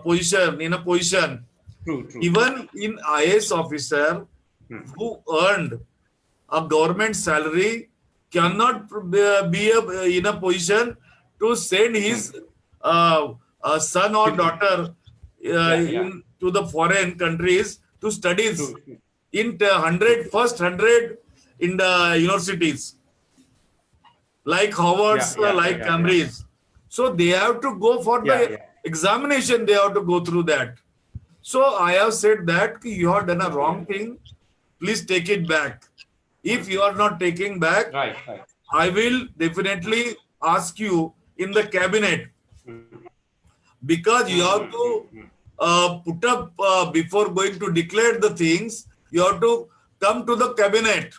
position, in a position. True. Even in IAS officer, who earned a government salary cannot be in a position to send his son or daughter to the foreign countries to studies True. in the first 100 in the universities like Harvard's, like Cambridge. So they have to go for the examination, they have to go through that. So I have said that you have done a wrong thing, please take it back. If you are not taking back, Right. I will definitely ask you in the cabinet, because you have to put up before going to declare the things, you have to come to the cabinet.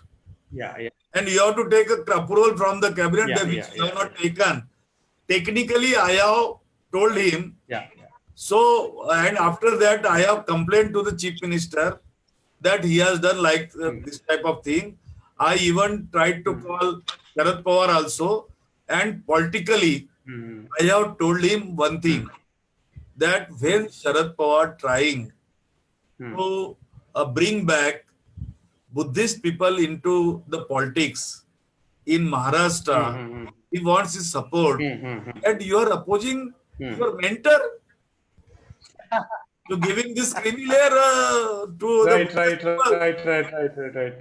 And you have to take a approval from the cabinet, which you have not taken. Technically, I have told him. So, and after that, I have complained to the chief minister that he has done like this type of thing. I even tried to call Sharad Pawar also, and politically, I have told him one thing, that when Sharad Pawar trying to bring back Buddhist people into the politics in Maharashtra, he wants his support, and you are opposing your mentor to giving this creamy layer to Right.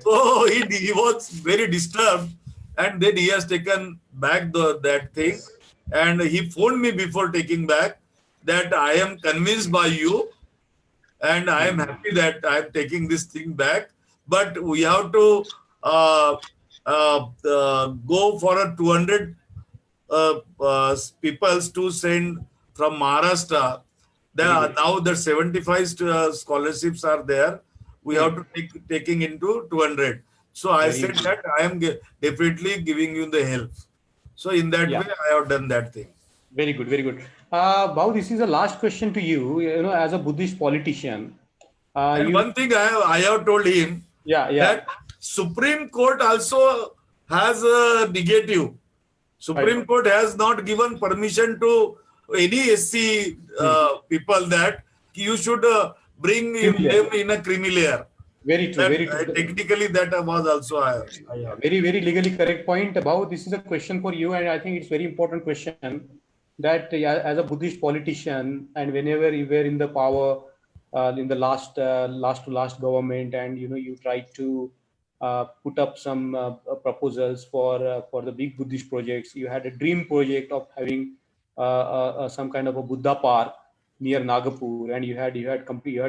So he was very disturbed, and then he has taken back that thing, and he phoned me before taking back that I am convinced by you, and I am happy that I am taking this thing back, but we have to go for a 200 people to send from Maharashtra. Now the 75 scholarships are there. We have to taking into 200. So I said that I am definitely giving you the help. So in that way, I have done that thing. Very good. Bhau, this is the last question to you. You know, as a Buddhist politician. And one thing I have told him that Supreme Court also has a negative. Supreme Court has not given permission to any SC people that you should bring them in a creamy layer. Very true. Technically, that was also very legally correct point. About this is a question for you, and I think it's very important question that as a Buddhist politician, and whenever you were in the power in the last government, and you tried to put up some proposals for the big Buddhist projects. You had a dream project of having some kind of a Buddha park near Nagapur, and you had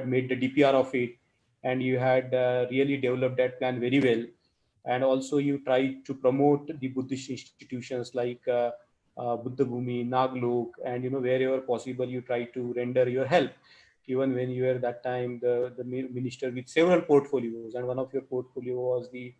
made the DPR of it, and you had really developed that plan very well. And also you tried to promote the Buddhist institutions like Buddha Bhumi, Naglok, and wherever possible you try to render your help. Even when you were that time the minister with several portfolios, and one of your portfolio was the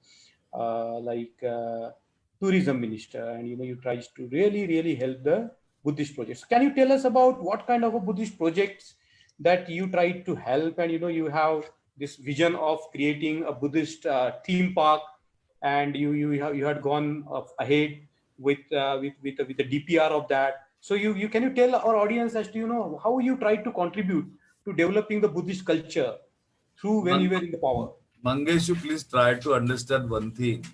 tourism minister, and you tried to really help the Buddhist projects. Can you tell us about what kind of a Buddhist projects that you tried to help? And you have this vision of creating a Buddhist theme park, and you had gone ahead with the DPR of that. So can you tell our audience as to how you tried to contribute to developing the Buddhist culture through when you were in the power? Mangesh, you please try to understand one thing.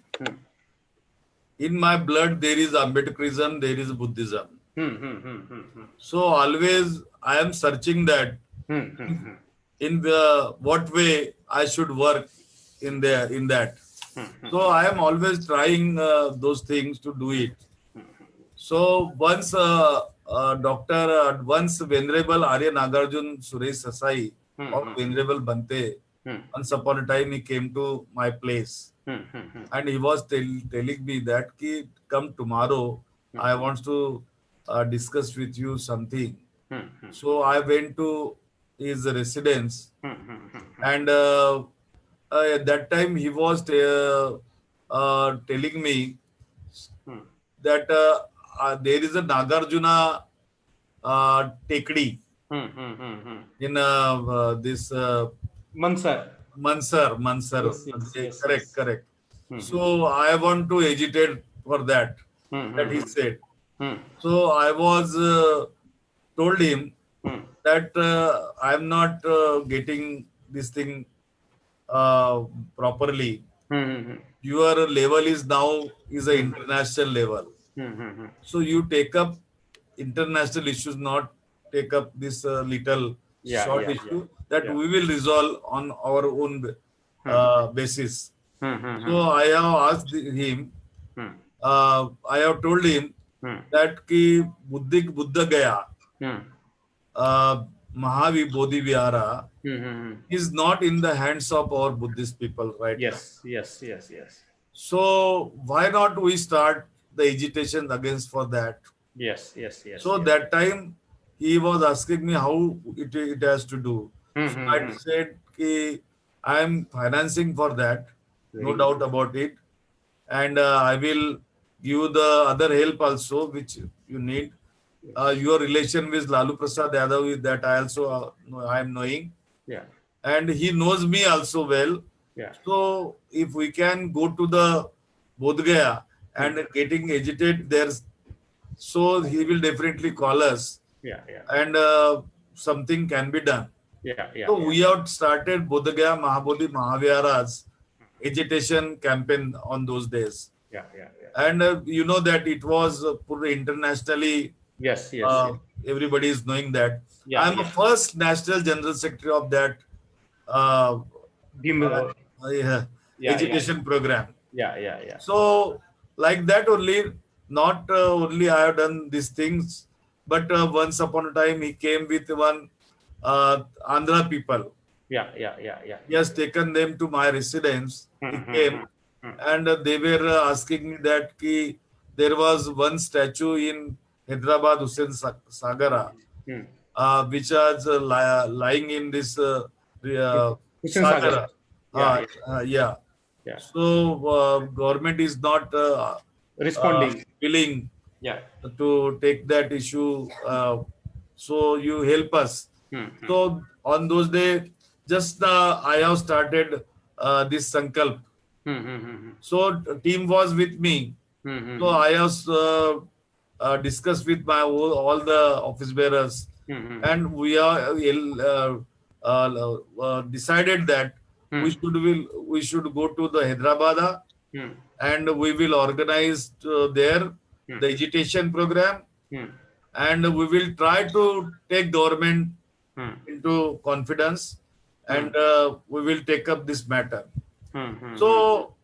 In my blood, there is Ambedkarism, there is Buddhism. So always I am searching that in what way I should work in that. So I am always trying those things to do it. So once once Venerable Arya Nagarjun Suresh Sasai or Venerable Bante, once upon a time he came to my place, and he was telling me that come tomorrow, I want to discuss with you something. So I went to his residence, and at that time he was telling me that there is a Nagarjuna Tekdi in this Mansar. Yes. Correct. So I want to agitate for that. That he said. So I was told him that I am not getting this thing properly. Hmm. Your level is now is an international level. Hmm. So you take up international issues, not take up this little Yeah, short yeah, yeah, issue that yeah. we will resolve on our own Hmm. basis. Hmm. Hmm. So I have asked him, Hmm. I have told him Hmm. that ki Buddha Gaya, Hmm. Mahavi Bodhi Vihara Hmm. is not in the hands of our Buddhist people right now. Yes, yes, yes, yes, So why not we start the agitation against for that? yes, yes, yes, So yes. that time he was asking me how it has to do. So I Hmm. said ki I am financing for that, no Very good. doubt about it, and I will give the other help also which you need. Yes. Your relation with Lalu Prasad Yadav is that I also I am knowing, Yeah, and he knows me also well. yeah. So if we can go to the Bodh Gaya Hmm. and getting agitated there, so he will definitely call us Yeah, yeah, and something can be done. yeah, yeah, So yeah, we have started Bodh Gaya Mahabodhi Mahavihara's agitation campaign on those days. yeah, yeah, yeah. And you know that it was put internationally, Yes, yes, uh, yes. everybody is knowing that. Yeah, I am a yeah. first national general secretary of that uh, Bhim, yeah, yeah, yeah, agitation program. yeah, yeah, yeah. So, like that only, not only I have done these things, but once upon a time he came with one Andhra people. Yeah, yeah, yeah, yeah. He has taken them to my residence. Hmm, He hmm, came hmm, hmm. and they were asking me that there was one statue in Hyderabad Hussain Sagara, Hmm. which was lying in this Hussain Sagar. Sagara. Yeah, yeah, Yeah. yeah. So government is not Responding. willing Yeah. to take that issue. So you help us. Hmm, hmm, So on those days, just I have started this sankalp. hmm, hmm, hmm, hmm, So team was with me. hmm, hmm, So hmm, I have discussed with my all the office bearers, hmm, hmm, and we are decided that hmm, we should go to the Hyderabad hmm, and we will organize there hmm, the agitation program, hmm, and we will try to take government hmm, into confidence, hmm, and we will take up this matter. hmm, hmm, hmm. So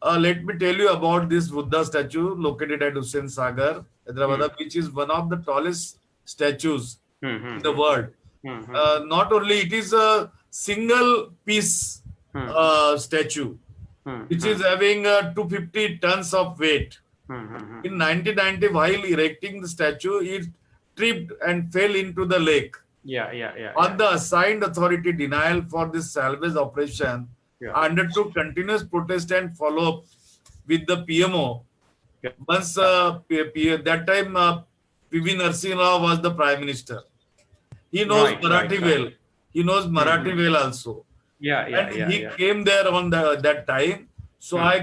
let me tell you about this Buddha statue located at Hussain Sagar, Hyderabad, which is one of the tallest statues Hmm, hmm, in the hmm, world. hmm, hmm, Not only it is a single piece hmm, statue, hmm, which hmm, is having 250 tons of weight. hmm, hmm, hmm. In 1990, while erecting the statue, it tripped and fell into the lake. Yeah, yeah, yeah, On yeah, the assigned authority denial for this salvage operation, yeah, undertook continuous protest and follow-up with the PMO. yeah. Once that time, PV Narasimha Rao was the Prime Minister. He knows Right, right, Marathi right. well. He knows Hmm. Marathi well also. Yeah, yeah, And yeah, he yeah. came there on that time. So Hmm, I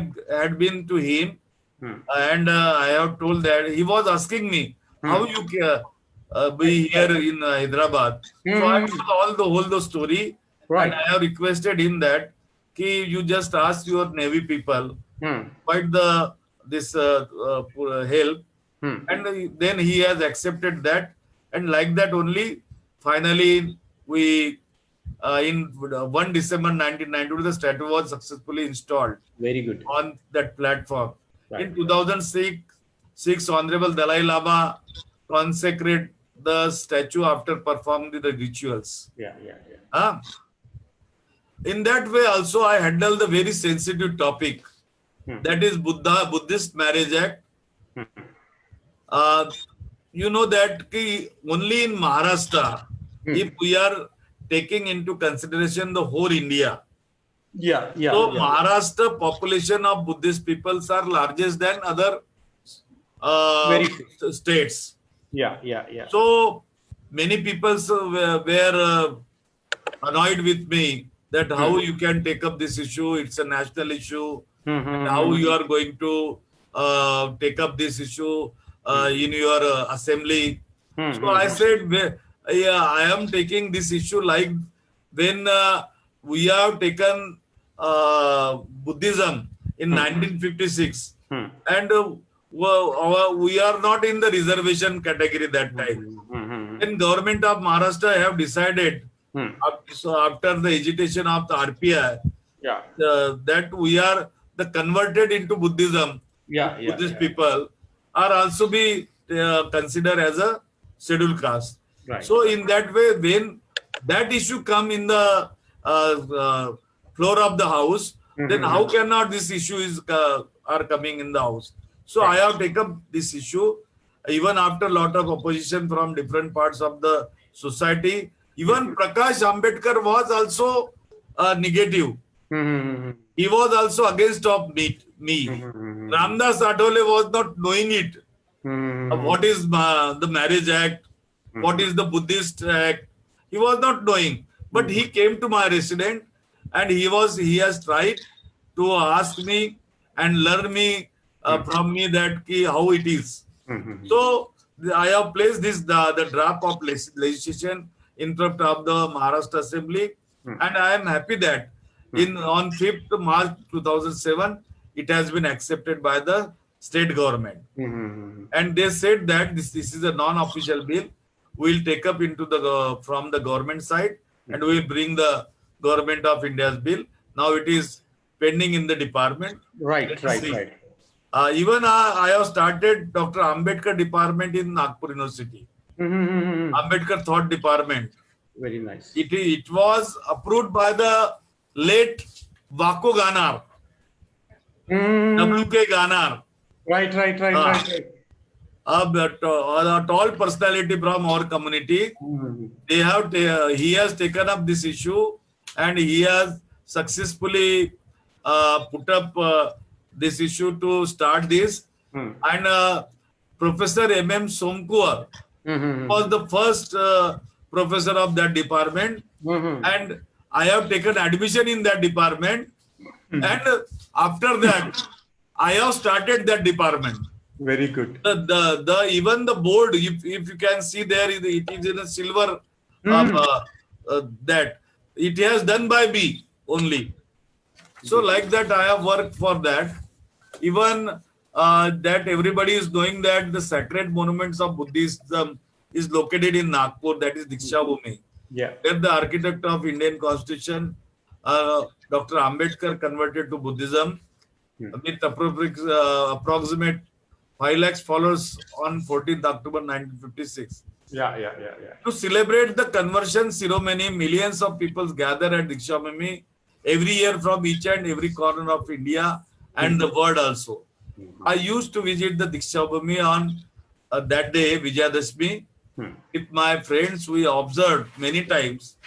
had been to him, hmm, and I have told that he was asking me how hmm. you be here in Hyderabad. So I Hmm, hmm. told all the whole story, and Right. I have requested him that you just ask your Navy people Hmm, provide this help, hmm. and then he has accepted that, and like that only finally we in 1 December 1992 the statue was successfully installed Very good. on that platform. Right. In 2006, Honorable Dalai Lama consecrated the statue after performing the rituals. Yeah, yeah, yeah. Ah, in that way also I handle the very sensitive topic, Hmm, that is Buddhist Marriage Act. hmm. Uh, you know that only in Maharashtra, Hmm. if we are taking into consideration the whole India, Yeah, yeah, so yeah. Maharashtra population of Buddhist peoples are largest than other uh, Very true. states. Yeah, yeah, yeah. So many people were annoyed with me that how you can take up this issue. It's a national issue. Hmm, hmm, And how hmm, you are going to take up this issue in your assembly. hmm, So hmm, I hmm. said, yeah, I am taking this issue like when we have taken Buddhism in 1956, Hmm. and we are not in the reservation category that time. Hmm. Then government of Maharashtra have decided, Hmm. so after the agitation of the RPI, Yeah. that we are the converted into Buddhism. Yeah. Yeah. Buddhist Yeah. people are also be considered as a scheduled caste. Right. So in that way, when that issue come in the floor of the house, then how cannot this issue is are coming in the house? So I have taken up this issue even after lot of opposition from different parts of the society. Even Prakash Ambedkar was also negative. Hmm. He was also against of me. Ramdas Athole was not knowing it. What is the Marriage Act? What is the Buddhist Act? He was not knowing. But he came to my residence and he has tried to ask me and learn me from me that how it is. So I have placed this the draft of legislation in front of the Maharashtra Assembly, and I am happy that on 5th March 2007 it has been accepted by the state government, and they said that this is a non-official bill. We'll take up into the from the government side, and we'll bring the government of India's bill. Now it is pending in the department. Right. Let's Right. see. Right. Even I have started Dr. Ambedkar department in Nagpur University. Ambedkar Thought Department. Very nice. It was approved by the late Vako Ganar, W.K. Ganar, Right. Right. Right. Right. a tall personality from our community. He has taken up this issue and he has successfully put up this issue to start this. And Professor M.M. Somkuar was the first professor of that department, and I have taken admission in that department, and after that I have started that department. Very good. Even the board, if you can see there, it is in a silver that it has done by me only. So like that I have worked for that. Even that everybody is knowing that the sacred monuments of Buddhism is located in Nagpur, that is Diksha Bhumi. Yeah. Where the architect of Indian Constitution, Dr. Ambedkar, converted to Buddhism with approximate 5 lakhs followers on 14th October 1956. Yeah. Yeah. Yeah. Yeah. To celebrate the conversion ceremony, millions of people gather at Diksha Bhumi every year from each and every corner of India and the world also. I used to visit the Diksha Bhumi on that day, Vijayadashmi. With my friends, we observed many times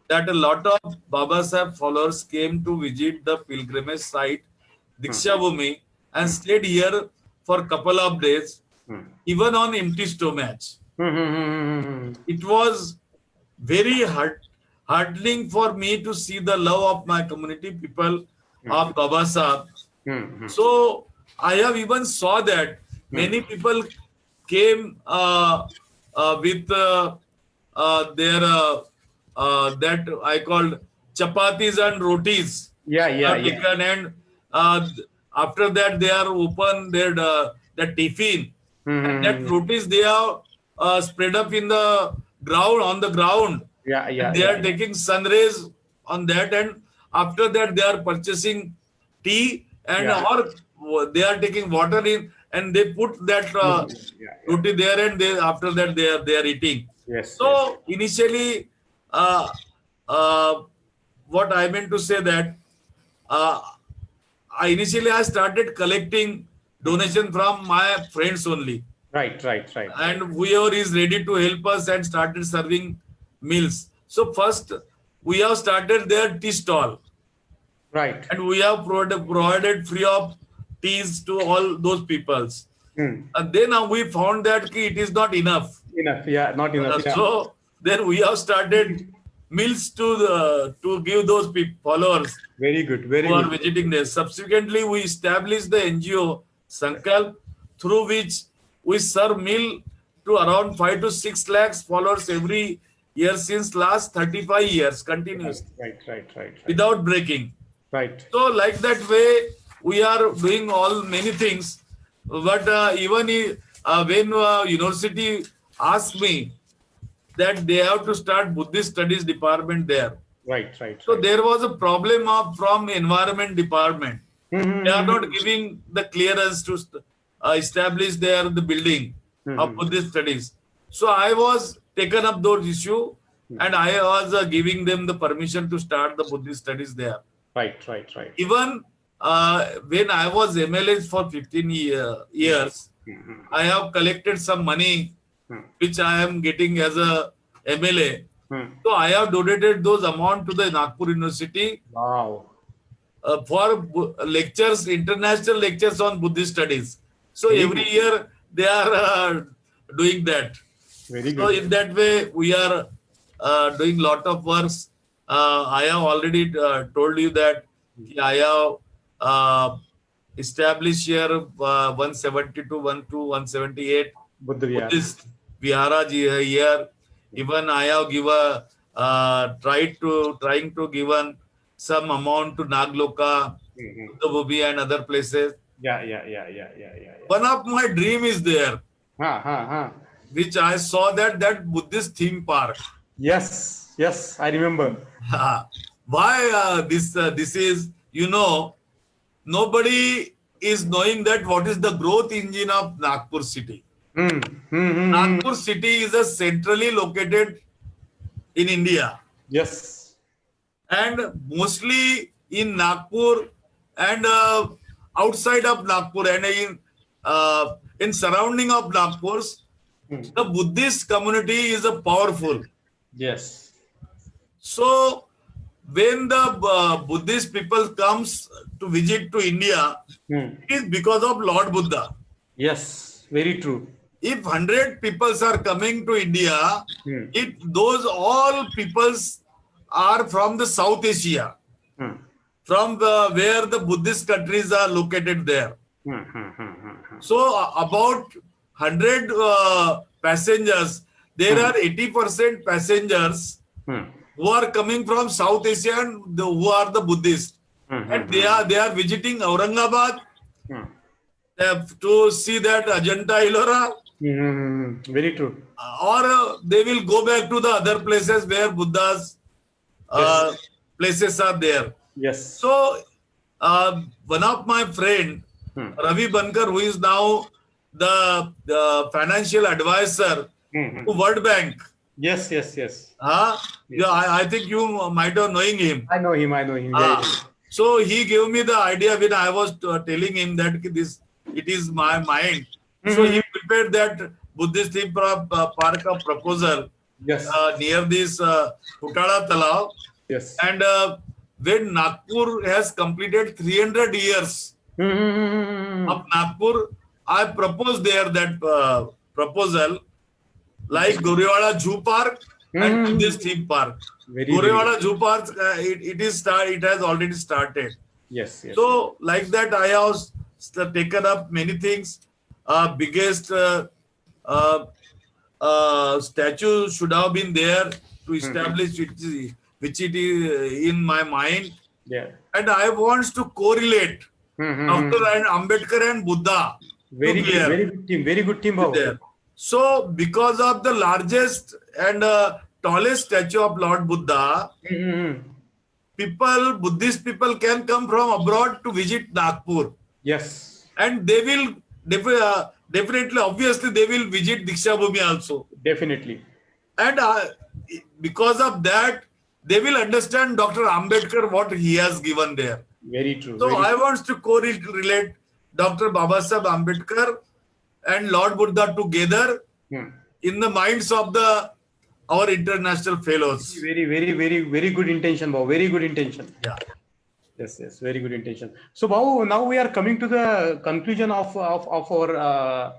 that a lot of Baba Saheb followers came to visit the pilgrimage site, Diksha Bhumi, and stayed here for a couple of days, even on empty stomach. It was very heartening for me to see the love of my community people of Baba Saheb. So I have even saw that many people came with their that I called chapatis and rotis. Yeah. Yeah. Yeah. Taken, and after that they are open their the tiffin. And that rotis they are spread up in the ground, on the ground. Yeah. Yeah. They are taking sun rays on that, and after that they are purchasing tea, and or they are taking water in, and they put that roti there, and they after that they are eating. Yes. So initially, what I meant to say that I started collecting donation from my friends only, Right. Right. Right. and whoever is ready to help us, and started serving meals. So first we have started their tea stall, Right. and we have provided free of teas to all those peoples. And then we found that it is not enough. Enough. Yeah. Not enough. Yeah. So then we have started meals to give those followers Very good. Very who are good. visiting there. Subsequently, we established the NGO Sankalp, through which we serve meal to around 5 to 6 lakhs followers every year since last 35 years continuously Right. Right. Right. Right. without breaking. Right. So like that way, we are doing all many things. But when university asked me that they have to start Buddhist studies department there, Right. Right. so Right. there was a problem of from environment department. They are not Mm-hmm. giving the clearance to establish there the building of Mm-hmm. Buddhist studies. So I was taken up those issue, and I was giving them the permission to start the Buddhist studies there. Right. Right. Right. Even when I was MLA for 15 years, Mm-hmm. I have collected some money Hmm. which I am getting as a MLA. Hmm. So I have donated those amount to the Nagpur University Wow. for lectures, international lectures on Buddhist studies. So Very every good. year they are doing that. Very So in good. that way, we are doing lot of works. I have already told you that I have established here 172, 178 Buddha Vihar. Buddhist viharas here. Even I have given trying to given some amount to Nagloka, Mm-hmm. Buddha Bhubi and other places. Yeah. Yeah. Yeah. Yeah. Yeah. Yeah. Yeah. One of my dream is there, Ha. Ha. Ha. which I saw that Buddhist theme park. Yes. Yes. I remember. Why this is, nobody is knowing that what is the growth engine of Nagpur city. Hmm. Hmm. Nagpur city is a centrally located in India, Yes. and mostly in Nagpur and outside of Nagpur and in surrounding of Nagpur, Hmm. the Buddhist community is a powerful. Yes. So when the Buddhist people comes to visit to India, Hmm. it is because of Lord Buddha. Yes. Very true. If 100 peoples are coming to India, Hmm. those all peoples are from the South Asia, Hmm. from where the Buddhist countries are located there. Hmm. Hmm. Hmm. Hmm. So about 100 passengers, there are 80% passengers Hmm. who are coming from South Asia and who are the Buddhists, Hmm. and they are visiting Aurangabad Hmm. to see that Ajanta Ellora, Hmm. Very true. or they will go back to the other places where Buddha's Yes. places are there. Yes. So one of my friend, Hmm. Ravi Bankar, who is now the financial advisor Hmm. to World Bank, Yes. Yes. Yes. yeah, I think you might have knowing him. I know him. I know him. Ah, Yeah. so he gave me the idea when I was telling him that it is my mind. So he prepared that Buddhist theme park of proposal Yes. near this Putala Talao. Yes. And when Nagpur has completed 300 years Hmm. of Nagpur, I proposed there that proposal like Gorewala Zoo Park and Buddhist theme park. Very, Gorewala Zoo Park, it has already started. Yes. Yes. So like that, I have taken up many things. Biggest statue should have been there to establish which it is in my mind. Yeah. And I want to correlate Dr. Ambedkar and Buddha Very good. together Very good team. Very good team. Bhau. there. So because of the largest and tallest statue of Lord Buddha, Buddhist people can come from abroad to visit Nagpur, Yes. and they will definitely, obviously, they will visit Diksha Bhumi also. Definitely. And because of that, they will understand Dr. Ambedkar, what he has given there. Very true. So Very I want to correlate Dr. Babasaheb Ambedkar and Lord Buddha together in the minds of our international fellows. Very, very, very, very good intention, Bhau. Very good intention. Yeah. Yes, yes, very good intention. So, Bhau, now we are coming to the conclusion of our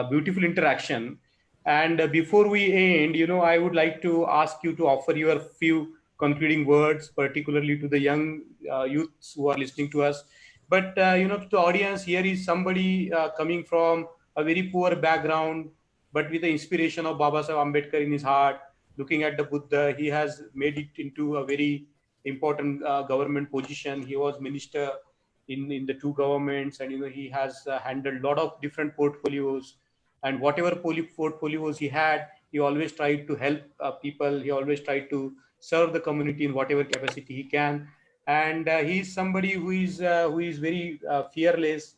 beautiful interaction. And before we end, I would like to ask you to offer your few concluding words, particularly to the young youths who are listening to us. But, to the audience, here is somebody coming from a very poor background, but with the inspiration of Babasaheb Ambedkar in his heart, looking at the Buddha, he has made it into a very important government position. He was minister in the two governments, and he has handled a lot of different portfolios. And whatever portfolios he had, he always tried to help people. He always tried to serve the community in whatever capacity he can. And he is somebody who is very fearless.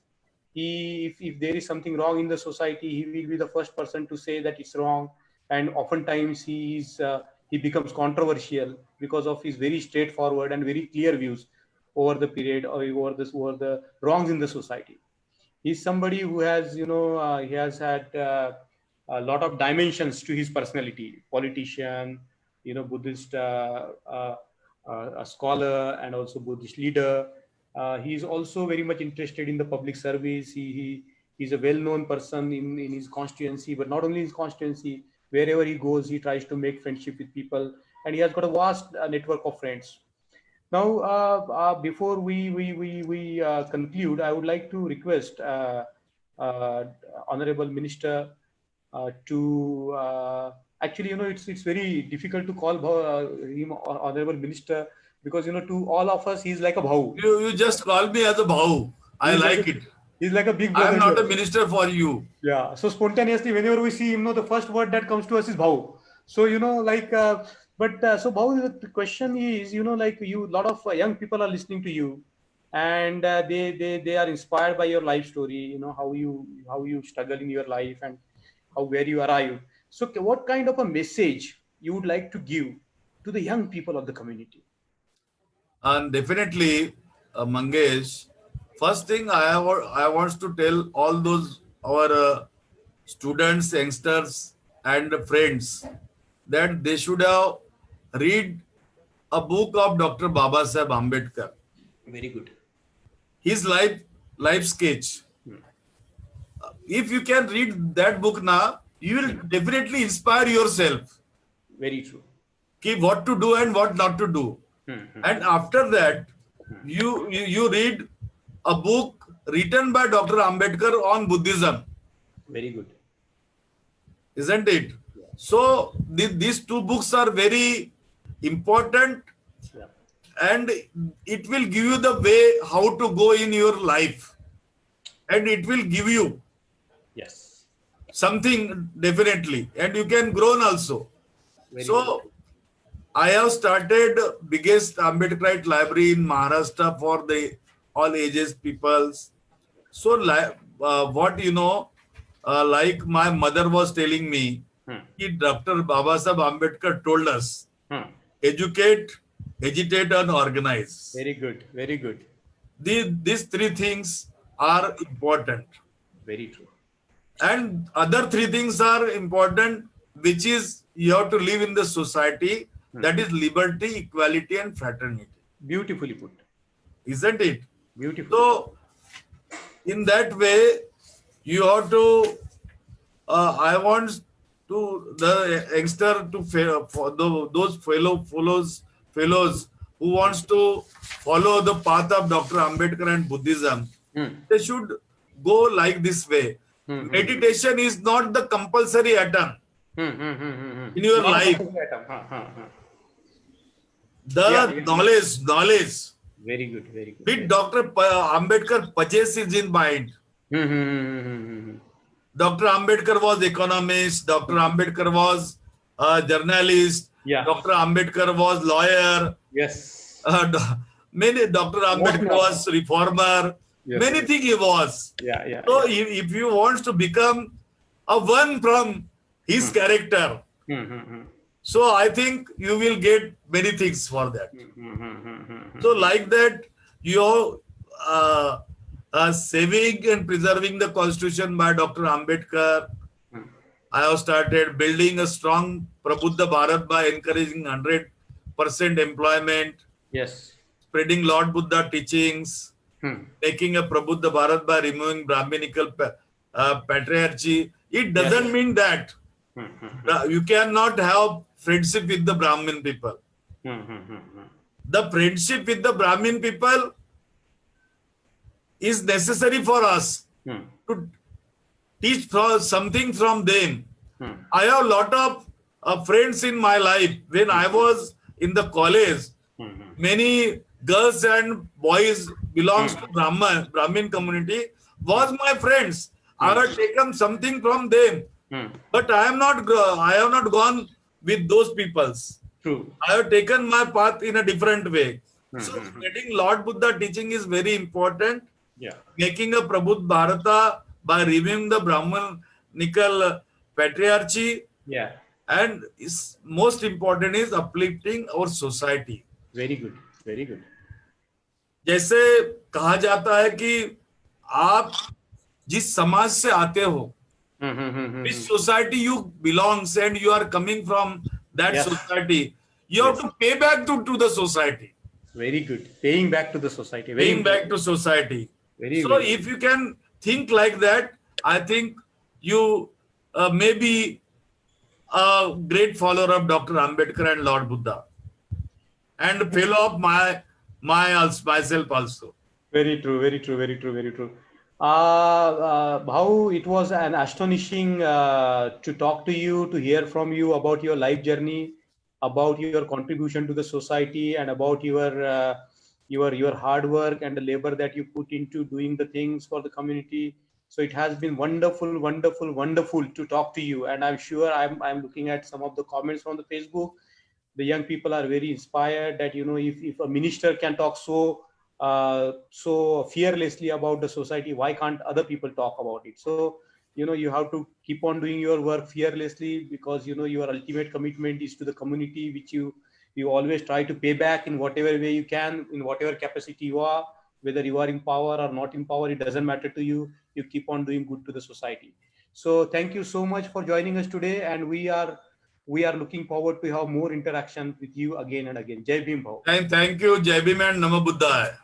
If there is something wrong in the society, he will be the first person to say that it's wrong. And oftentimes he becomes controversial because of his very straightforward and very clear views over the period, or over the wrongs in the society. He's somebody who has, he has had a lot of dimensions to his personality. Politician, Buddhist, a scholar, and also Buddhist leader. He is also very much interested in the public service. He's a well-known person in his constituency, but not only his constituency. Wherever he goes, he tries to make friendship with people, and he has got a vast network of friends. Now, before we conclude, I would like to request Honorable Minister to actually, it's very difficult to call him Honorable Minister, because to all of us he's like a bhau. You just call me as a bhau. I like it. He's like a big brother. I am not a minister for you. Yeah. So spontaneously, whenever we see him, the first word that comes to us is bhau. So so bhau, the question is, a lot of young people are listening to you, and they are inspired by your life story. How you struggle in your life and where you arrived. So what kind of a message you would like to give to the young people of the community? And definitely, Mangesh, first thing I want to tell all those our students, youngsters, and friends that they should have read a book of Dr. Babasaheb Ambedkar. Very good. His life sketch. If you can read that book now, you will definitely inspire yourself. Very true. What to do and what not to do. And after that, you read a book written by Dr. Ambedkar on Buddhism. Very good. Isn't it? Yeah. So these two books are very important, and it will give you the way how to go in your life, and it will give you something definitely, and you can grow also. Very so good. I have started biggest Ambedkarite library in Maharashtra for the all ages peoples. So like my mother was telling me, Dr. Babasaheb Ambedkar told us, educate, agitate, and organize. Very good. Very good. These three things are important. Very true. And other three things are important, which is you have to live in the society, that is liberty, equality, and fraternity. Beautifully put. Isn't it? Beautiful. So, in that way, you have to, I want to the youngster to, for those fellows who wants to follow the path of Dr. Ambedkar and Buddhism, they should go like this way. Meditation is not the compulsory atom in your life. The knowledge. Very good, very good. With Dr. Ambedkar purchase is in mind. Dr. Ambedkar was economist. Dr. Ambedkar was a journalist. Yeah. Dr. Ambedkar was lawyer. Yes. Dr. Ambedkar was reformer. Yes. Many things he was. Yeah. So if you want to become a one from his character, so I think you will get many things for that. So like that, you are saving and preserving the constitution by Dr. Ambedkar. I have started building a strong Prabuddha Bharat by encouraging 100% employment. Yes. Spreading Lord Buddha teachings. Making a Prabuddha Bharat by removing Brahminical patriarchy. It doesn't mean that you cannot have friendship with the Brahmin people. The friendship with the Brahmin people is necessary for us to teach something from them. I have a lot of friends in my life. When I was in the college, many girls and boys belongs to Brahmin community was my friends. I have taken something from them, but I have not gone with those peoples. True. I have taken my path in a different way. So spreading Lord Buddha teaching is very important. Yeah. Making a Prabhupada Bharata by reviewing the Brahmanical patriarchy. Yeah. And is most important is uplifting our society. Very good. Very good. जैसे कहा जाता है कि आप जिस समाज से आते हो, which society you belongs and you are coming from that Yes. society, you have to pay back to the society. Very good. Paying back to the society. Very Paying back to society. Very So good. if you can think like that, I think you may be a great follower of Dr. Ambedkar and Lord Buddha, and fellow of myself also. Very true. Very true. Very true. Very true. Bhau, it was an astonishing to talk to you, to hear from you about your life journey, about your contribution to the society, and about your hard work and the labor that you put into doing the things for the community. So it has been wonderful, wonderful, wonderful to talk to you. And I'm sure I'm looking at some of the comments from the Facebook. The young people are very inspired that, you know, if a minister can talk so fearlessly about the society, why can't other people talk about it? So, you know, you have to keep on doing your work fearlessly, because, you know, your ultimate commitment is to the community, which you always try to pay back in whatever way you can, in whatever capacity you are, whether you are in power or not in power, it doesn't matter to you. You keep on doing good to the society. So thank you so much for joining us today, and we are looking forward to have more interaction with you again and again. Jai Bhim Bhau. And thank you, Jai Bhim and Namo Buddhaya.